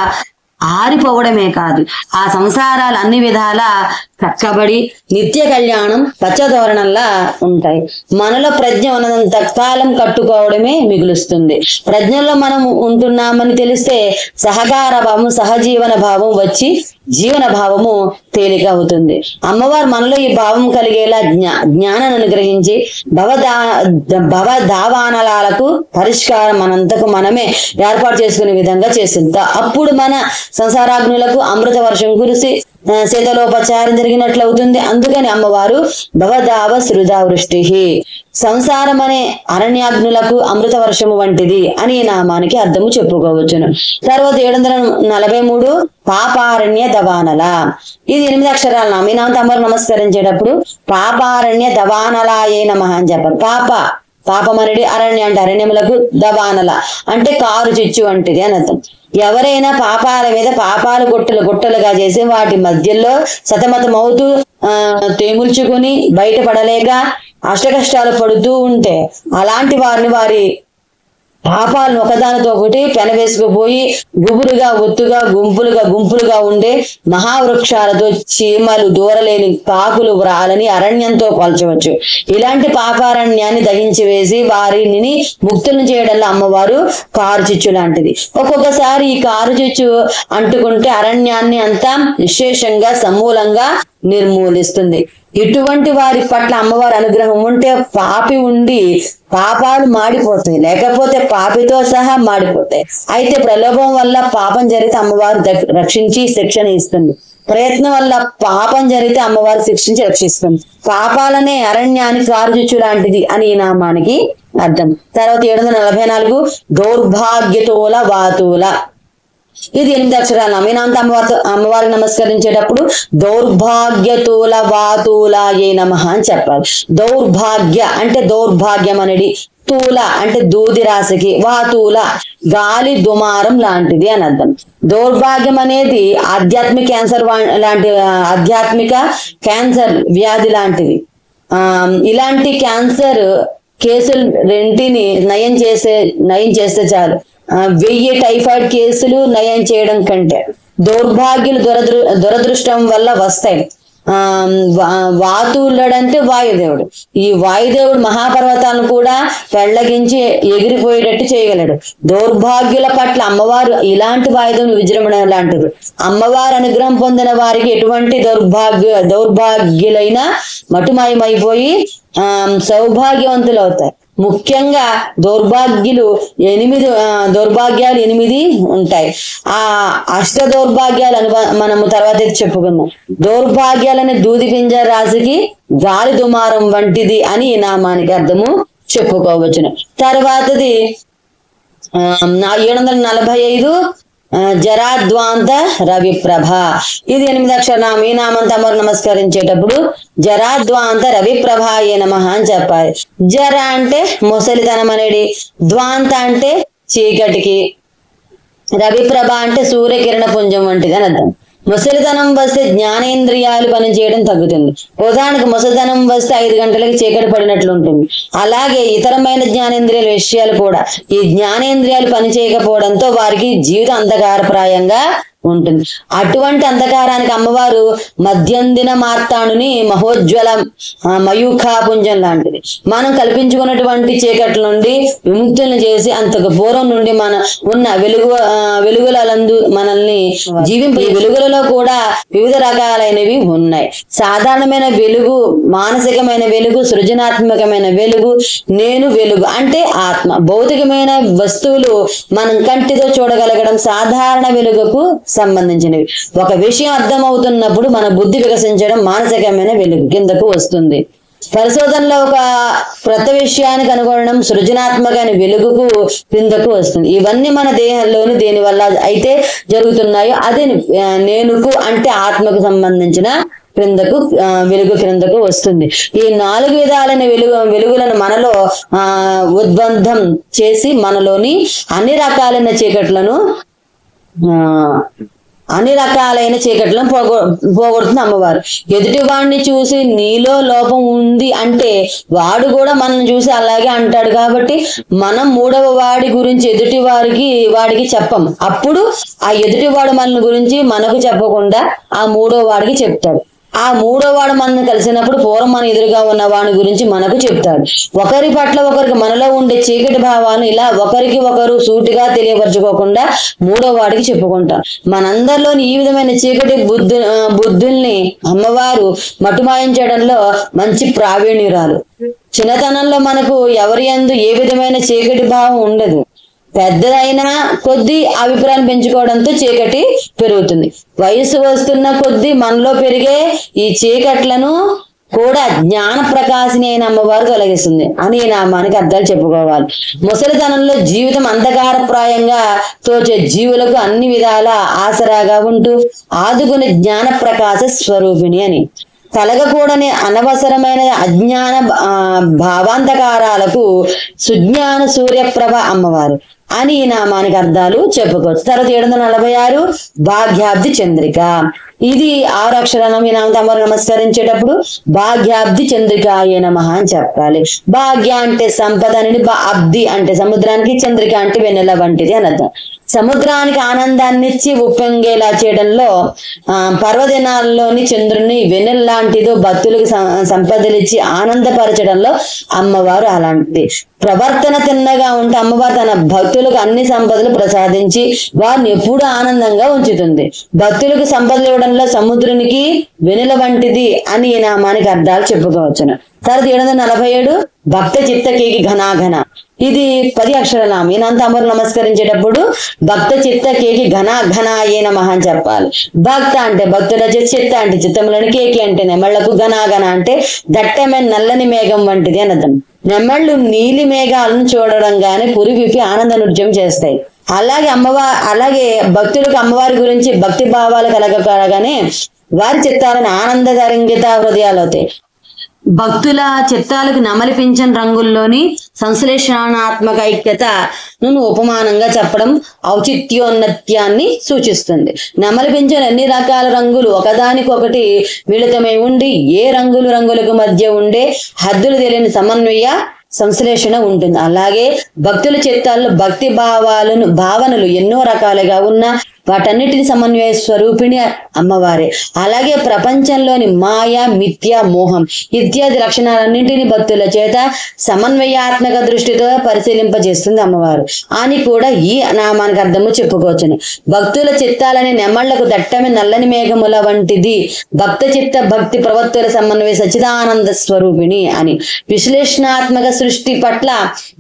ఆరిపోవడమే కాదు ఆ సంసారాలు అన్ని విధాల చక్కబడి నిత్య కళ్యాణం పచ్చధోరణంలా ఉంటాయి. మనలో ప్రజ్ఞ ఉన్నంత కాలం కట్టుకోవడమే మిగులుస్తుంది. ప్రజ్ఞలో మనం ఉంటున్నామని తెలిస్తే సహకార భావం, సహజీవన భావం వచ్చి జీవన భావము తేలిక అవుతుంది. అమ్మవారు మనలో ఈ భావం కలిగేలా జ్ఞానాన్ని అనుగ్రహించి భవదావానలాలకు పరిష్కారం మనంతకు మనమే ఏర్పాటు చేసుకునే విధంగా చేస్తుంది. అప్పుడు మన సంసారాగ్నులకు అమృత వర్షం కురిసి శీతలోపచారం జరిగినట్లు అవుతుంది. అందుకని అమ్మవారు భవదావ సృధావృష్టి, సంసారం అనే అరణ్యాగ్నులకు అమృత వర్షము వంటిది అని ఈ నామానికి అర్థము చెప్పుకోవచ్చును. తర్వాత 743 పాపారణ్య దవానల. ఇది 8 అక్షరాల నామం. ఈ నామంతో అమ్మవారు నమస్కరించేటప్పుడు పాపారణ్య దవానలాయే నమః అని చెప్పారు. పాపమనడి అరణ్య అంటే అరణ్యములకు, దవానల అంటే కారు చిచ్చు వంటిది అని అర్థం. ఎవరైనా పాపాల మీద పాపాలు గుట్టలుగా చేసి వాటి మధ్యలో సతమతమవుతూ తేముల్చుకుని బయటపడలేక అష్టకష్టాలు పడుతూ ఉంటే అలాంటి వారి పాపాలను ఒకదానితో ఒకటి పెనవేసుకుపోయి గుబురుగా ఒత్తుగా గుంపులుగా ఉండే మహావృక్షాలతో చీమలు దూరలేని కాకులు వ్రాలని అరణ్యంతో పోల్చవచ్చు. ఇలాంటి పాపారణ్యాన్ని దహించి వేసి వారిని ముక్తులను చేయడంలో అమ్మవారు కారు చిచ్చు లాంటిది. ఒక్కొక్కసారి ఈ కారు చిచ్చు అంటుకుంటే అరణ్యాన్ని అంతా విశేషంగా సమూలంగా నిర్మూలిస్తుంది. ఇటువంటి వారి పట్ల అమ్మవారి అనుగ్రహం ఉంటే పాపి ఉండి పాపాలు మాడిపోతాయి, లేకపోతే పాపితో సహా మాడిపోతాయి. అయితే ప్రలోభం వల్ల పాపం జరిగితే అమ్మవారు రక్షించి శిక్షణ ఇస్తుంది. ప్రయత్నం వల్ల పాపం జరిగితే అమ్మవారు శిక్షించి రక్షిస్తుంది. పాపాలనే అరణ్యానికి కారుచుచ్చు లాంటిది అని ఈ నామానికి అర్థం. తర్వాత 744 దౌర్భాగ్యతోల వాతుల. ఇది 8 అక్షరాల నామం. ఈ నామంతో అమ్మవారికి నమస్కరించేటప్పుడు దౌర్భాగ్యతూల వాతూలాయే నమః అని చెప్పాలి. దౌర్భాగ్య అంటే దౌర్భాగ్యం అనేది తూల అంటే దూది రాశికి, వాతూల గాలి దుమారం లాంటిది అని అర్థం. దౌర్భాగ్యం అనేది ఆధ్యాత్మిక క్యాన్సర్ లాంటి ఆధ్యాత్మిక క్యాన్సర్ వ్యాధి లాంటిది. ఇలాంటి క్యాన్సర్ కేసులు రెంటిని నయం చేస్తే చాలు. 1000 టైఫాయిడ్ కేసులు నయం చేయడం కంటే దౌర్భాగ్యులు దురదృష్టం వల్ల వస్తాయి. వాతుళ్ళడంటే వాయుదేవుడు. ఈ వాయుదేవుడు మహాపర్వతాలను కూడా పెళ్లగించి ఎగిరిపోయేటట్టు చేయగలడు. దౌర్భాగ్యుల పట్ల అమ్మవారు ఇలాంటి వాయుదేవుని విజృంభణ లాంటిది. అమ్మవారు అనుగ్రహం పొందిన వారికి ఎటువంటి దౌర్భాగ్యులైనా మటుమాయమైపోయి సౌభాగ్యవంతులు అవుతారు. ముఖ్యంగా దౌర్భాగ్యాలు 8 ఉంటాయి. ఆ అష్ట దౌర్భాగ్యాలు మనము తర్వాత చెప్పుకుందాం. దౌర్భాగ్యాలని దూది పింజ రాశికి గాలి దుమారం వంటిది అని ఈ నామానికి అర్థము చెప్పుకోవచ్చును. తర్వాతది 745 జరాద్వాంత రవిప్రభ. ఇది 8 అక్షర నామం. ఈ నామం తమరు నమస్కరించేటప్పుడు జరాద్వాంత రవిప్రభాయే నమః అని చెప్పాలి. జర అంటే ముసలితనం అనేది, ద్వాంత అంటే చీకటికి, రవిప్రభ అంటే సూర్యకిరణ పుంజం వంటిది అని అర్థం. ముసలితనం వస్తే జ్ఞానేంద్రియాలు పనిచేయడం తగ్గుతుంది. ఉదాహరణకు ముసలితనం వస్తే 5 గంటలకి చీకటి పడినట్లు ఉంటుంది. అలాగే ఇతరమైన జ్ఞానేంద్రియాల విషయాలు కూడా ఈ జ్ఞానేంద్రియాలు పనిచేయకపోవడంతో వారికి జీవితం అంధకారప్రాయంగా ఉంటుంది. అటువంటి అంధకారానికి అమ్మవారు మధ్యందిన మార్తాండుని మహోజ్వల మయూఖాపుంజం లాంటిది. మనం కల్పించుకున్నటువంటి చీకట్ల నుండి విముక్తులను చేసి అంతకు పూర్వం నుండి మన ఉన్న వెలుగులందు మనల్ని జీవింప. ఈ వెలుగులలో కూడా వివిధ రకాలైనవి ఉన్నాయి. సాధారణమైన వెలుగు, మానసికమైన వెలుగు, సృజనాత్మకమైన వెలుగు, నేను వెలుగు అంటే ఆత్మ. భౌతికమైన వస్తువులు మనం కంటితో చూడగలగడం సాధారణ వెలుగుకు సంబంధించినవి. ఒక విషయం అర్థమవుతున్నప్పుడు మన బుద్ధి వికసించడం మానసికమైన వెలుగు కిందకు వస్తుంది. పరిశోధనలో ఒక క్రొత్త విషయాన్ని కనుగొనడం సృజనాత్మకమైన వెలుగుకు క్రిందకు వస్తుంది. ఇవన్నీ మన దేహంలోని దేని వల్ల అయితే జరుగుతున్నాయో అది నేనుకు అంటే ఆత్మకు సంబంధించిన వెలుగు క్రిందకు వస్తుంది. ఈ 4 విధాలైన వెలుగులను మనలో ఉద్బంధం చేసి మనలోని అన్ని రకాలైన చీకట్లను పోగొడుతుంది అమ్మవారు. ఎదుటి వాడిని చూసి నీలో లోపం ఉంది అంటే వాడు కూడా మనం చూసి అలాగే అంటాడు. కాబట్టి మనం 3వ వాడి గురించి వాడికి చెప్పం. అప్పుడు ఆ ఎదుటివాడు మన గురించి మనకు చెప్పకుండా ఆ 3వ వాడికి చెప్తాడు. ఆ 3వ వాడు మనల్ని కలిసినప్పుడు పూర్వం మన ఎదురుగా ఉన్న వాడి గురించి మనకు చెప్తాడు. ఒకరి పట్ల ఒకరికి మనలో ఉండే చీకటి భావాలను ఇలా ఒకరికి ఒకరు సూటిగా తెలియపరచుకోకుండా 3వ వాడికి చెప్పుకుంటాం. మనందరిలోని ఈ విధమైన చీకటి బుద్ధుల్ని అమ్మవారు మటుమాయించడంలో మంచి ప్రావీణ్యురాలు. చిన్నతనంలో మనకు ఎవరి యందు ఏ విధమైన చీకటి భావం ఉండదు. పెద్దదైన కొద్దీ అభిప్రాయం పెంచుకోవడంతో చీకటి పెరుగుతుంది. వయసు వస్తున్న కొద్దీ మనలో పెరిగే ఈ చీకట్లను కూడా జ్ఞాన ప్రకాశిని అయిన అమ్మవారు తొలగిస్తుంది అని ఈ నామానికి అర్థాలు చెప్పుకోవాలి. ముసలితనంలో జీవితం అంధకారప్రాయంగా తోచే జీవులకు అన్ని విధాల ఆసరాగా ఉంటూ ఆదుకునే జ్ఞాన ప్రకాశ స్వరూపిణి అని. కలగకూడని అనవసరమైన అజ్ఞాన భావాంధకారాలకు సుజ్ఞాన సూర్యప్రభ అమ్మవారు అని ఈ నామానికి అర్థాలు చెప్పుకోవచ్చు. తర్వాత 746 భాగ్యాబ్ది చంద్రిక. ఇది 6 అక్షరాలు. ఈ నామం తమరు నమస్కరించేటప్పుడు భాగ్యాబ్ది చంద్రికాయ నమః అని చెప్పాలి. భాగ్య అంటే సంపద అని, అబ్ది అంటే సముద్రానికి, చంద్రిక అంటే వెన్నెల వంటిది అని అర్థం. సముద్రానికి ఆనందాన్నిచ్చి ఉప్పొంగేలా చేయడంలో పర్వదినాల్లోని చంద్రుని వెన్నెల లాంటిదో భక్తులకు సంపదలిచ్చి ఆనందపరచడంలో అమ్మవారు అలాంటిది. ప్రవర్తన తిన్నగా ఉంటే అమ్మవారు తన భక్తులకు అన్ని సంపదలు ప్రసాదించి వారిని ఎప్పుడూ ఆనందంగా ఉంచుతుంది. భక్తులకు సంపదలు ఇవ్వడంలో సముద్రునికి వెనుల వంటిది అని ఈ నామానికి అర్థాలు చెప్పుకోవచ్చును. తర్వాత 747 భక్త చిత్తకేకి ఘనాఘన. ఇది 10 అక్షరాల నామం. ఈయనంతా అమరు నమస్కరించేటప్పుడు భక్త చిత్తకేకి ఘనాఘనాయే నమః అని చెప్పాలి. భక్త అంటే భక్తుల చిత్త అంటే చిత్తములను, కేకి అంటే నెమళ్లకు, ఘనాఘన అంటే దట్టమైన నల్లని మేఘం వంటిది అని అర్థం. నెమళ్ళు నీలి మేఘాలను చూడడం గాని పురి విప్పి ఆనంద నృత్యం చేస్తాయి. అలాగే భక్తులకు అమ్మవారి గురించి భక్తి భావాలు కలగగానే వారి చిత్తాలను ఆనంద తరంగిత హృదయాలు అవుతాయి. భక్తుల చిత్తాలకు నమలిపించని రంగుల్లోని సంశ్లేషణాత్మక ఐక్యతను ఉపమానంగా చెప్పడం ఔచిత్యోన్నత్యాన్ని సూచిస్తుంది. నమలిపించని అన్ని రకాల రంగులు ఒకదానికొకటి మిళితమై ఉండి ఏ రంగులకు మధ్య ఉండే హద్దులు తెలియని సమన్వయ సంశ్లేషణ ఉంటుంది. అలాగే భక్తుల చిత్తాల్లో భక్తి భావనలు ఎన్నో రకాలుగా ఉన్న వాటన్నిటిని సమన్వయ స్వరూపిణి అమ్మవారే. అలాగే ప్రపంచంలోని మాయ, మిథ్య, మోహం ఇత్యాది లక్షణాలన్నింటినీ భక్తుల చేత సమన్వయాత్మక దృష్టితో పరిశీలింపజేస్తుంది అమ్మవారు అని కూడా ఈ నామానికి అర్థము చెప్పుకోవచ్చును. భక్తుల చిత్తాలని నెమళ్లకు దట్టమైన నల్లని మేఘముల వంటిది భక్త చిత్త భక్తి ప్రవత్తుల సమన్వయ సచ్చిదానంద స్వరూపిణి అని. విశ్లేషణాత్మక సృష్టి పట్ల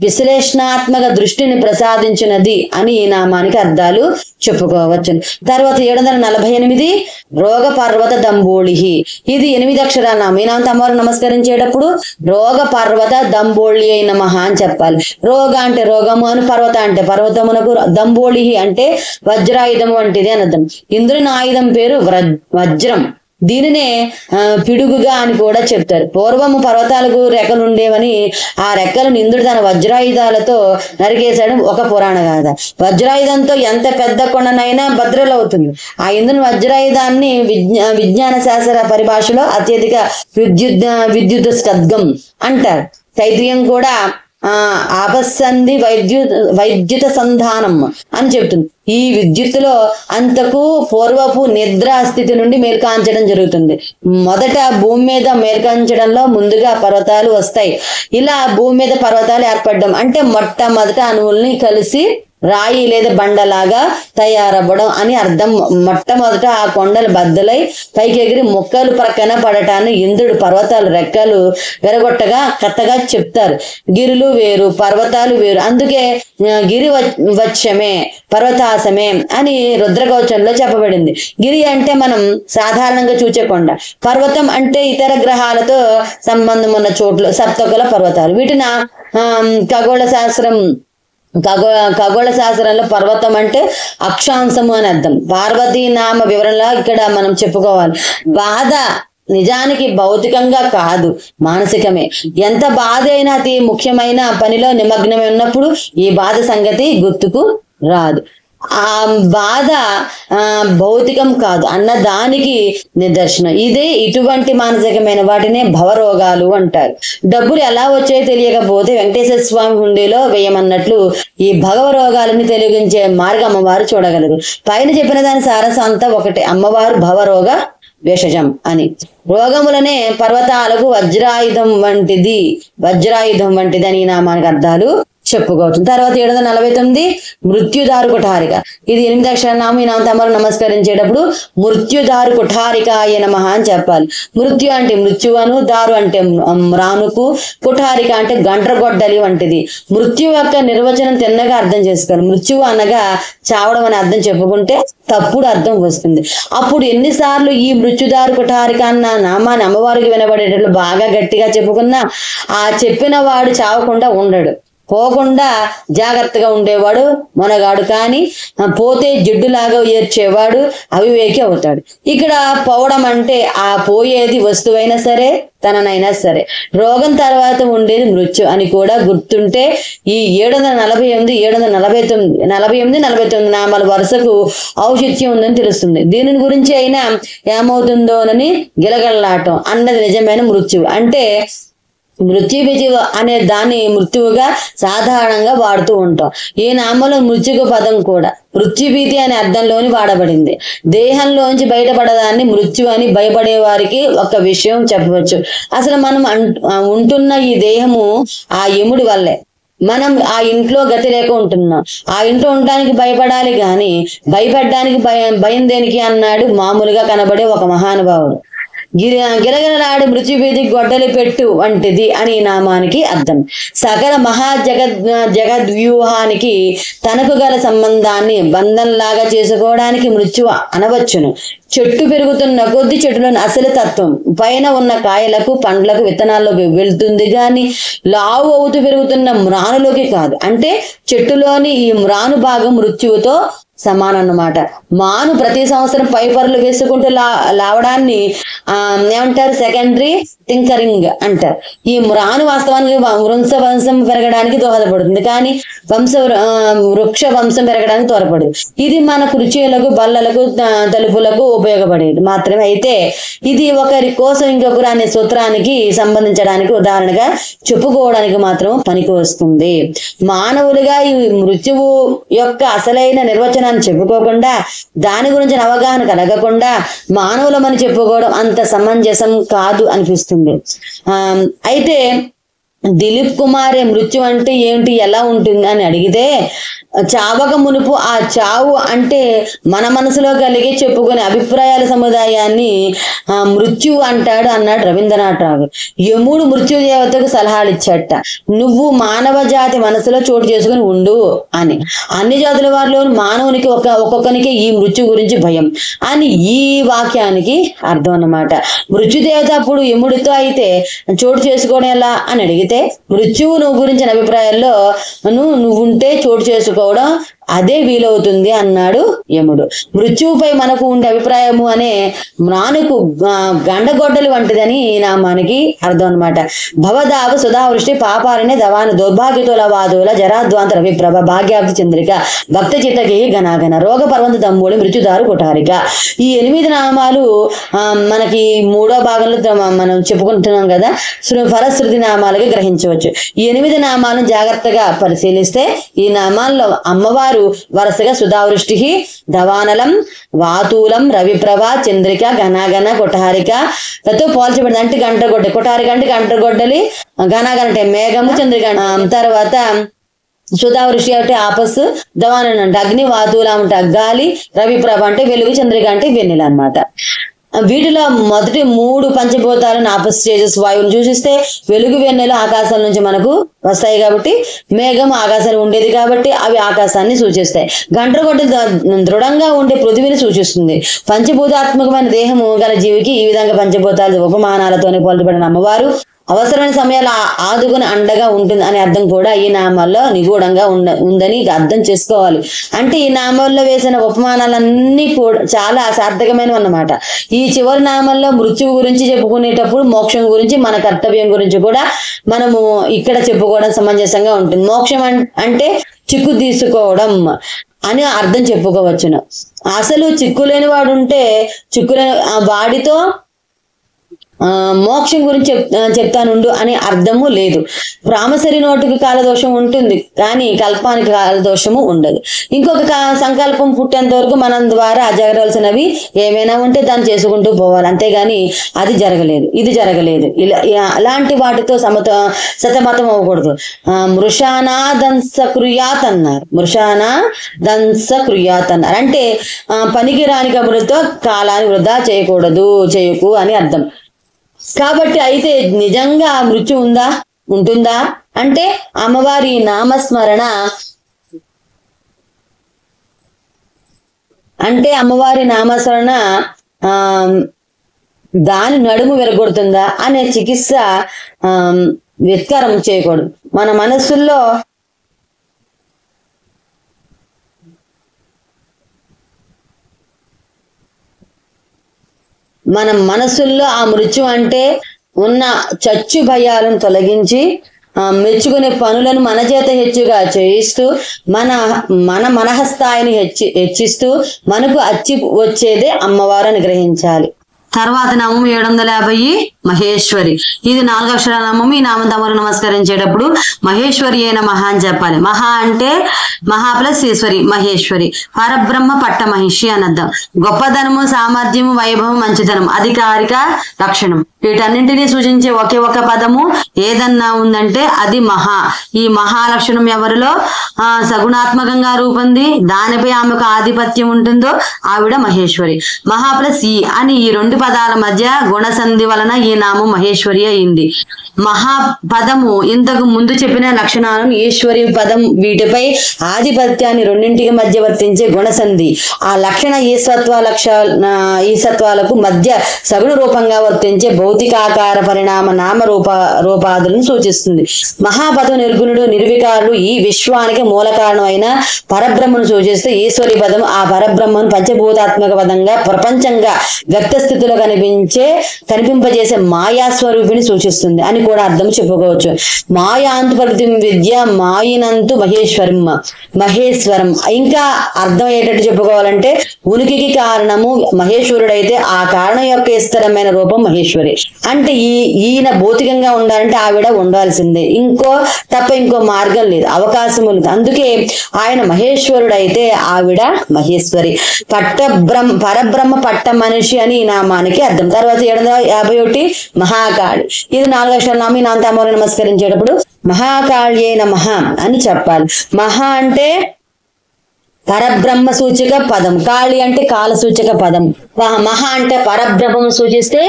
విశ్లేషణాత్మక దృష్టిని ప్రసాదించినది అని ఈ నామానికి అర్థాలు చెప్పుకోవచ్చు. తర్వాత 748 రోగ పర్వత దంబోళి. ఇది 8 అక్షరాల నామం. ఈ నామంతో అమ్మవారు నమస్కరించేటప్పుడు రోగ పర్వత దంబోళి అయిన మహా అని చెప్పాలి. రోగ అంటే రోగము అని, పర్వత అంటే పర్వతమునకు, దంబోళి అంటే వజ్రాయుధము వంటిది అని అర్థం. ఇంద్రుని ఆయుధం పేరు వజ్రం. దీనినే పిడుగుగా అని కూడా చెప్తారు. పూర్వము పర్వతాలకు రెక్కలు ఉండేవని ఆ రెక్కలను ఇంద్రుడు తన వజ్రాయుధాలతో నరికేశాడు ఒక పురాణ గాథ. వజ్రాయుధంతో ఎంత పెద్ద కొండనైనా బద్రలవుతుంది. ఆ ఇంద్రుని వజ్రాయుధాన్ని విజ్ఞాన శాస్త్ర పరిభాషలో అత్యధిక విద్యుత్ స్కద్గం అంటారు. తైత్రీయం కూడా ఆపస్సంధి వైద్యుత సంధానం అని చెప్తుంది. ఈ విద్యుత్తులో అంతకు పూర్వపు నిద్రా స్థితి నుండి మేల్కాంచడం జరుగుతుంది. మొదట భూమి మీద మేల్కాంచడంలో ముందుగా పర్వతాలు వస్తాయి. ఇలా భూమి మీద పర్వతాలు ఏర్పడడం అంటే మొట్టమొదట అణువుల్ని కలిసి రాయి లేదా బండలాగా తయారవ్వడం అని అర్థం. మొట్టమొదట ఆ కొండలు బద్దలై పైకి ఎగిరి మొక్కలు ప్రక్కన పడటాన్ని ఇంద్రుడు పర్వతాలు రెక్కలు విరగొట్టగా కథగా చెప్తారు. గిరులు వేరు, పర్వతాలు వేరు. అందుకే గిరి వచ్చమే పర్వతాసమే అని రుద్రకవచంలో చెప్పబడింది. గిరి అంటే మనం సాధారణంగా చూచే కొండ, పర్వతం అంటే ఇతర గ్రహాలతో సంబంధం ఉన్న చోట్లు సప్తకుల పర్వతాలు. వీటిని ఖగోళ శాస్త్రంలో పర్వతం అంటే అక్షాంశము అని అర్థం. పార్వతీ నామ వివరణలో ఇక్కడ మనం చెప్పుకోవాలి. బాధ నిజానికి భౌతికంగా కాదు, మానసికమే. ఎంత బాధ అయినా అతి ముఖ్యమైన పనిలో నిమగ్నమై ఉన్నప్పుడు ఈ బాధ సంగతి గుర్తుకు రాదు. ఆ బాధ భౌతికం కాదు అన్న దానికి నిదర్శనం ఇదే. ఇటువంటి మానసికమైన వాటినే భవరోగాలు అంటారు. డబ్బులు ఎలా వచ్చాయో తెలియకపోతే వెంకటేశ్వర స్వామి హుండీలో వేయమన్నట్లు ఈ భగవ రోగాలని తొలగించే మార్గం అమ్మవారు చూడగలరు. పైన చెప్పిన దాని సారసం అంతా ఒకటే, అమ్మవారు భవరోగ వేషజం అని. రోగములనే పర్వతాలకు వజ్రాయుధం వంటిది అని నామానికి అర్థాలు చెప్పుకోవచ్చు. తర్వాత 749 మృత్యుదారు కుఠారిక. ఇది 8 అక్షరాల నామం. ఈ నామంతో అమ్మవారు నమస్కరించేటప్పుడు మృత్యుదారు కుఠారికాయ నమః అని చెప్పాలి. మృత్యు అంటే మృత్యువను, దారు అంటే మ్రానుకు, కుఠారిక అంటే గండ్రగొడ్డలి వంటిది. మృత్యు యొక్క నిర్వచనం తిన్నగా అర్థం చేసుకోవాలి. మృత్యువు అనగా చావడం అని అర్థం చెప్పుకుంటే తప్పుడు అర్థం వస్తుంది. అప్పుడు ఎన్నిసార్లు ఈ మృత్యుదారు కుఠారిక అన్న నామాన్ని అమ్మవారికి వినబడేటట్లు బాగా గట్టిగా చెప్పుకున్నా ఆ చెప్పిన వాడు చావకుండా ఉండడు. పోకుండా జాగ్రత్తగా ఉండేవాడు మొనగాడు, కానీ పోతే జిడ్డులాగా ఏర్చేవాడు అవివేకి అవుతాడు. ఇక్కడ పోవడం అంటే ఆ పోయేది వస్తువైనా సరే తననైనా సరే. రోగం తర్వాత ఉండేది మృత్యు అని కూడా గుర్తుంటే ఈ 748 749 నామాల వరుసకు ఔచిత్యం ఉందని తెలుస్తుంది. దీని గురించి అయినా ఏమవుతుందోనని గిలగల్లాటం అన్నది నిజమైన మృత్యువు. అంటే మృత్యుభీతి అనే దాన్ని మృత్యువుగా సాధారణంగా వాడుతూ ఉంటాం. ఈ నామంలో మృత్యుకు పదం కూడా మృత్యుభీతి అనే అర్థంలోని వాడబడింది. దేహంలోంచి బయటపడదాన్ని మృత్యు అని భయపడే వారికి ఒక విషయం చెప్పవచ్చు. అసలు మనం ఉంటున్న ఈ దేహము ఆ యముడి వల్లే. మనం ఆ ఇంట్లో గతి లేక ఉంటున్నాం. ఆ ఇంట్లో ఉండడానికి భయపడాలి కానీ భయపడడానికి భయం దేనికి అన్నాడు మామూలుగా కనబడే ఒక మహానుభావుడు. గిరగిరలాడి మృత్యుభీతి గొడ్డలి పెట్టు వంటిది అని నామానికి అర్థం. సకల జగద్వ్యూహానికి తనకు గల సంబంధాన్ని బంధంలాగా చేసుకోవడానికి మృత్యువు అనవచ్చును. చెట్టు పెరుగుతున్న కొద్ది చెట్టులోని అసలు తత్వం పైన ఉన్న కాయలకు పండ్లకు విత్తనాల్లోకి వెళ్తుంది కానీ లావు అవుతూ పెరుగుతున్న మ్రానులోకి కాదు. అంటే చెట్టులోని ఈ మ్రాను భాగం మృత్యువుతో సమానం అన్నమాట. మాను ప్రతి సంవత్సరం పైపరులు వేసుకుంటూ లావడాన్ని ఏమంటారు సెకండరీ టింకరింగ్ అంటారు. ఈ మ్రాను వాస్తవానికి వంశం పెరగడానికి దోహదపడుతుంది, కానీ వృక్ష వంశం పెరగడానికి తోడ్పడదు. ఇది మన కుర్చీలకు, బల్లలకు, తలుపులకు ఉపయోగపడేది మాత్రమే. అయితే ఇది ఒకరి కోసం ఇంకొకరు అనే సూత్రానికి సంబంధించడానికి ఉదాహరణగా చెప్పుకోవడానికి మాత్రం పనికి వస్తుంది. మానవులుగా ఈ మృత్యువు యొక్క అసలైన నిర్వచనాన్ని చెప్పుకోకుండా, దాని గురించి అవగాహన కలగకుండా మానవులమని చెప్పుకోవడం అంత సమంజసం కాదు అనిపిస్తుంది. అయితే దిలీప్ కుమార్ మృత్యు అంటే ఏంటి, ఎలా ఉంటుంది అని అడిగితే, చావక మునుపు ఆ చావు అంటే మన మనసులో కలిగి చెప్పుకునే అభిప్రాయాల సముదాయాన్ని మృత్యువు అంటాడు అన్నాడు రవీంద్రనాథ్ ఠాగూర్. యముడు మృత్యు దేవతకు సలహాలు ఇచ్చట, నువ్వు మానవ జాతి మనసులో చోటు చేసుకుని ఉండు అని. అన్ని జాతుల వారిలో మానవునికి ఒక్కొక్కరికి ఈ మృత్యు గురించి భయం అని ఈ వాక్యానికి అర్థం అన్నమాట. మృత్యుదేవత అప్పుడు యముడితో అయితే చోటు చేసుకోవడం ఎలా అని అడిగితే, మృత్యువు నువ్వు గురించిన అభిప్రాయాల్లో నువ్వుంటే చోటు చేసుకోవడం అదే వీలవుతుంది అన్నాడు యముడు. మృత్యువుపై మనకు ఉండే అభిప్రాయము అనే మ్రానుకు గండగొడ్డలి వంటిదని ఈ నామానికి అర్థం అనమాట. భవదావ సుధావృష్టి పాపాలనే దవాన దౌర్భాగ్యతుల వాదుల జరాద్వాంత రవిప్రభ భాగ్యాబ్ది చంద్రిక భక్త చిత్తకి గనాగన రోగ పర్వంత దమ్ముడి మృత్యుదారు కుటారిక. ఈ 8 నామాలు మనకి 3వ భాగంలో మనం చెప్పుకుంటున్నాం కదా, ఫలశ్రుతి నామాలుగా గ్రహించవచ్చు. ఈ 8 నామాలను జాగ్రత్తగా పరిశీలిస్తే ఈ నామాల్లో అమ్మవారు వరుసగా సుధావృష్టి, దవానలం, వాతూలం, రవిప్రభ, చంద్రిక, ఘనాగన, కొఠారికతో పోల్చబడింది. అంటే గంటగొడ్డ, కొఠారిక అంటే గంటగొడ్డలి, ఘనాగన అంటే మేఘము, చంద్రిక తర్వాత సుధావృష్టి అంటే ఆపస్సు, దవానలం అంటే అగ్ని, వాతూలం అంటే గాలి, రవిప్రభ అంటే వెలుగు, చంద్రిక అంటే వెన్నెల అన్నమాట. వీటిలో మొదటి 3 పంచభూతాలను ఆపస్ స్టేజెస్ వాయువుని సూచిస్తే, వెలుగు, వెన్నెల ఆకాశం నుంచి మనకు వస్తాయి కాబట్టి, మేఘం ఆకాశాన్ని ఉండేది కాబట్టి అవి ఆకాశాన్ని సూచిస్తాయి. గంటగొడ్డ దృఢంగా ఉండే పృథివిని సూచిస్తుంది. పంచభూతాత్మకమైన దేహము గల జీవికి ఈ విధంగా పంచభూతాలు ఉపమానాలతోనే పోల్చబడిన అమ్మవారు అవసరమైన సమయాల్లో ఆదుకుని అండగా ఉంటుంది అనే అర్థం కూడా ఈ నామాల్లో నిగూఢంగా ఉందని అర్థం చేసుకోవాలి. అంటే ఈ నామాల్లో వేసిన ఉపమానాలన్నీ కూడా చాలా సార్థకమైనవి అన్నమాట. ఈ చివరి నామాల్లో మృత్యువు గురించి చెప్పుకునేటప్పుడు మోక్షం గురించి, మన కర్తవ్యం గురించి కూడా మనము ఇక్కడ చెప్పుకోవడం సమంజసంగా ఉంటుంది. మోక్షం అంటే చిక్కు తీసుకోవడం అని అర్థం చెప్పుకోవచ్చును. అసలు చిక్కులేని వాడు ఉంటే చిక్కులేని వాడితో మోక్షం గురించి చెప్తానుండు అనే అర్థము లేదు. రామసరి నోటికి కాలదోషం ఉంటుంది, కానీ కల్పానికి కాలదోషము ఉండదు. ఇంకొక సంకల్పం పుట్టేంత వరకు మనం ద్వారా జరగవలసినవి ఏమైనా ఉంటే దాన్ని చేసుకుంటూ పోవాలి, అంతేగాని అది జరగలేదు, ఇది జరగలేదు, అలాంటి వాటితో సతమతం అవ్వకూడదు. మృషానా దంసకృయాత్ అన్నారు. మృషానా దంసకృయాత్ అన్నారు అంటే పనికి రాని కబులతో కాలాన్ని వృధా చేయకు అని అర్థం. కాబట్టి అయితే నిజంగా మృత్యు ఉంటుందా అంటే అమ్మవారి నామస్మరణ దాని నడుము విరగొడుతుందా అనే చికిత్స విత్కారం చేయకూడదు. మన మనస్సుల్లో ఆ మృత్యు అంటే ఉన్న చచ్చు భయాలను తొలగించి మెచ్చుకునే పనులను మన చేత హెచ్చుగా చేయిస్తూ మన మనఃస్థాయిని హెచ్చిస్తూ మనకు అచ్చి వచ్చేదే అమ్మవారు అని గ్రహించాలి. తర్వాత నామం 750 మహేశ్వరి. ఇది 4 అక్షరాల నామం. ఈ నామం తమరు నమస్కరించేటప్పుడు మహేశ్వరి అయిన మహా అని చెప్పాలి. మహా అంటే మహా ప్లస్ ఈశ్వరి, మహేశ్వరి. పరబ్రహ్మ పట్ట మహిషి అని అర్థం. గొప్పదనము, సామర్థ్యము, వైభవం, మంచితనం, అధికారిక లక్షణం, వీటన్నింటినీ సూచించే ఒకే ఒక పదము ఏదన్నా ఉందంటే అది మహా. ఈ మహాలక్షణం ఎవరిలో సగుణాత్మకంగా రూపొంది దానిపై ఆమెకు ఆధిపత్యం ఉంటుందో ఆవిడ మహేశ్వరి. మహా ప్లస్ ఈ అని ఈ 2 పదాల మధ్య గుణసంధి వలన ఈ నామం మహేశ్వరి అయింది. మహాపదము ఇంతకు ముందు చెప్పిన లక్షణాలను ఈశ్వరి పదం వీటిపై ఆధిపత్యాన్ని రెండింటికి మధ్య వర్తించే గుణసంధి ఆ లక్షణ ఈసత్వాలకు మధ్య సగుణ రూపంగా వర్తించే భౌతికాకార పరిణామ నామ రూపాదులను సూచిస్తుంది. మహాపదం నిర్గుణుడు, నిర్వికారుడు, ఈ విశ్వానికి మూల కారణం అయిన పరబ్రహ్మను సూచిస్తే ఈశ్వరి పదం ఆ పరబ్రహ్మను పంచభూతాత్మక పదంగా ప్రపంచంగా వ్యక్త స్థితిలో జగత్తులో కనిపింపజేసే మాయా స్వరూపిణి సూచిస్తుంది అని కూడా అర్థం చెప్పుకోవచ్చు. మాయాంతు ప్రకృతి విద్య మాయినంతు మహేశ్వరం. ఇంకా అర్థం ఏంటంటే చెప్పుకోవాలంటే ఉనికికి కారణము మహేశ్వరుడైతే ఆ కారణం యొక్క స్థిరమైన రూపం మహేశ్వరి. అంటే ఈయన భౌతికంగా ఉండాలంటే ఆవిడ ఉండాల్సిందే, ఇంకో మార్గం లేదు, అవకాశము లేదు. అందుకే ఆయన మహేశ్వరుడైతే ఆవిడ మహేశ్వరి. పరబ్రహ్మ పట్ట మనిషి అని ఈ నామానికి అర్థం. తర్వాత 751 మహాకాళి. ఇది 4 అక్షరాల నామం. ఈ నామం నమస్కరించేటప్పుడు మహాకాళ్యే నమః అని చెప్పాలి. మహా అంటే పరబ్రహ్మ సూచక పదం, కాళి అంటే కాల సూచక పదం. మహా అంటే పరబ్రహ్మం సూచిస్తే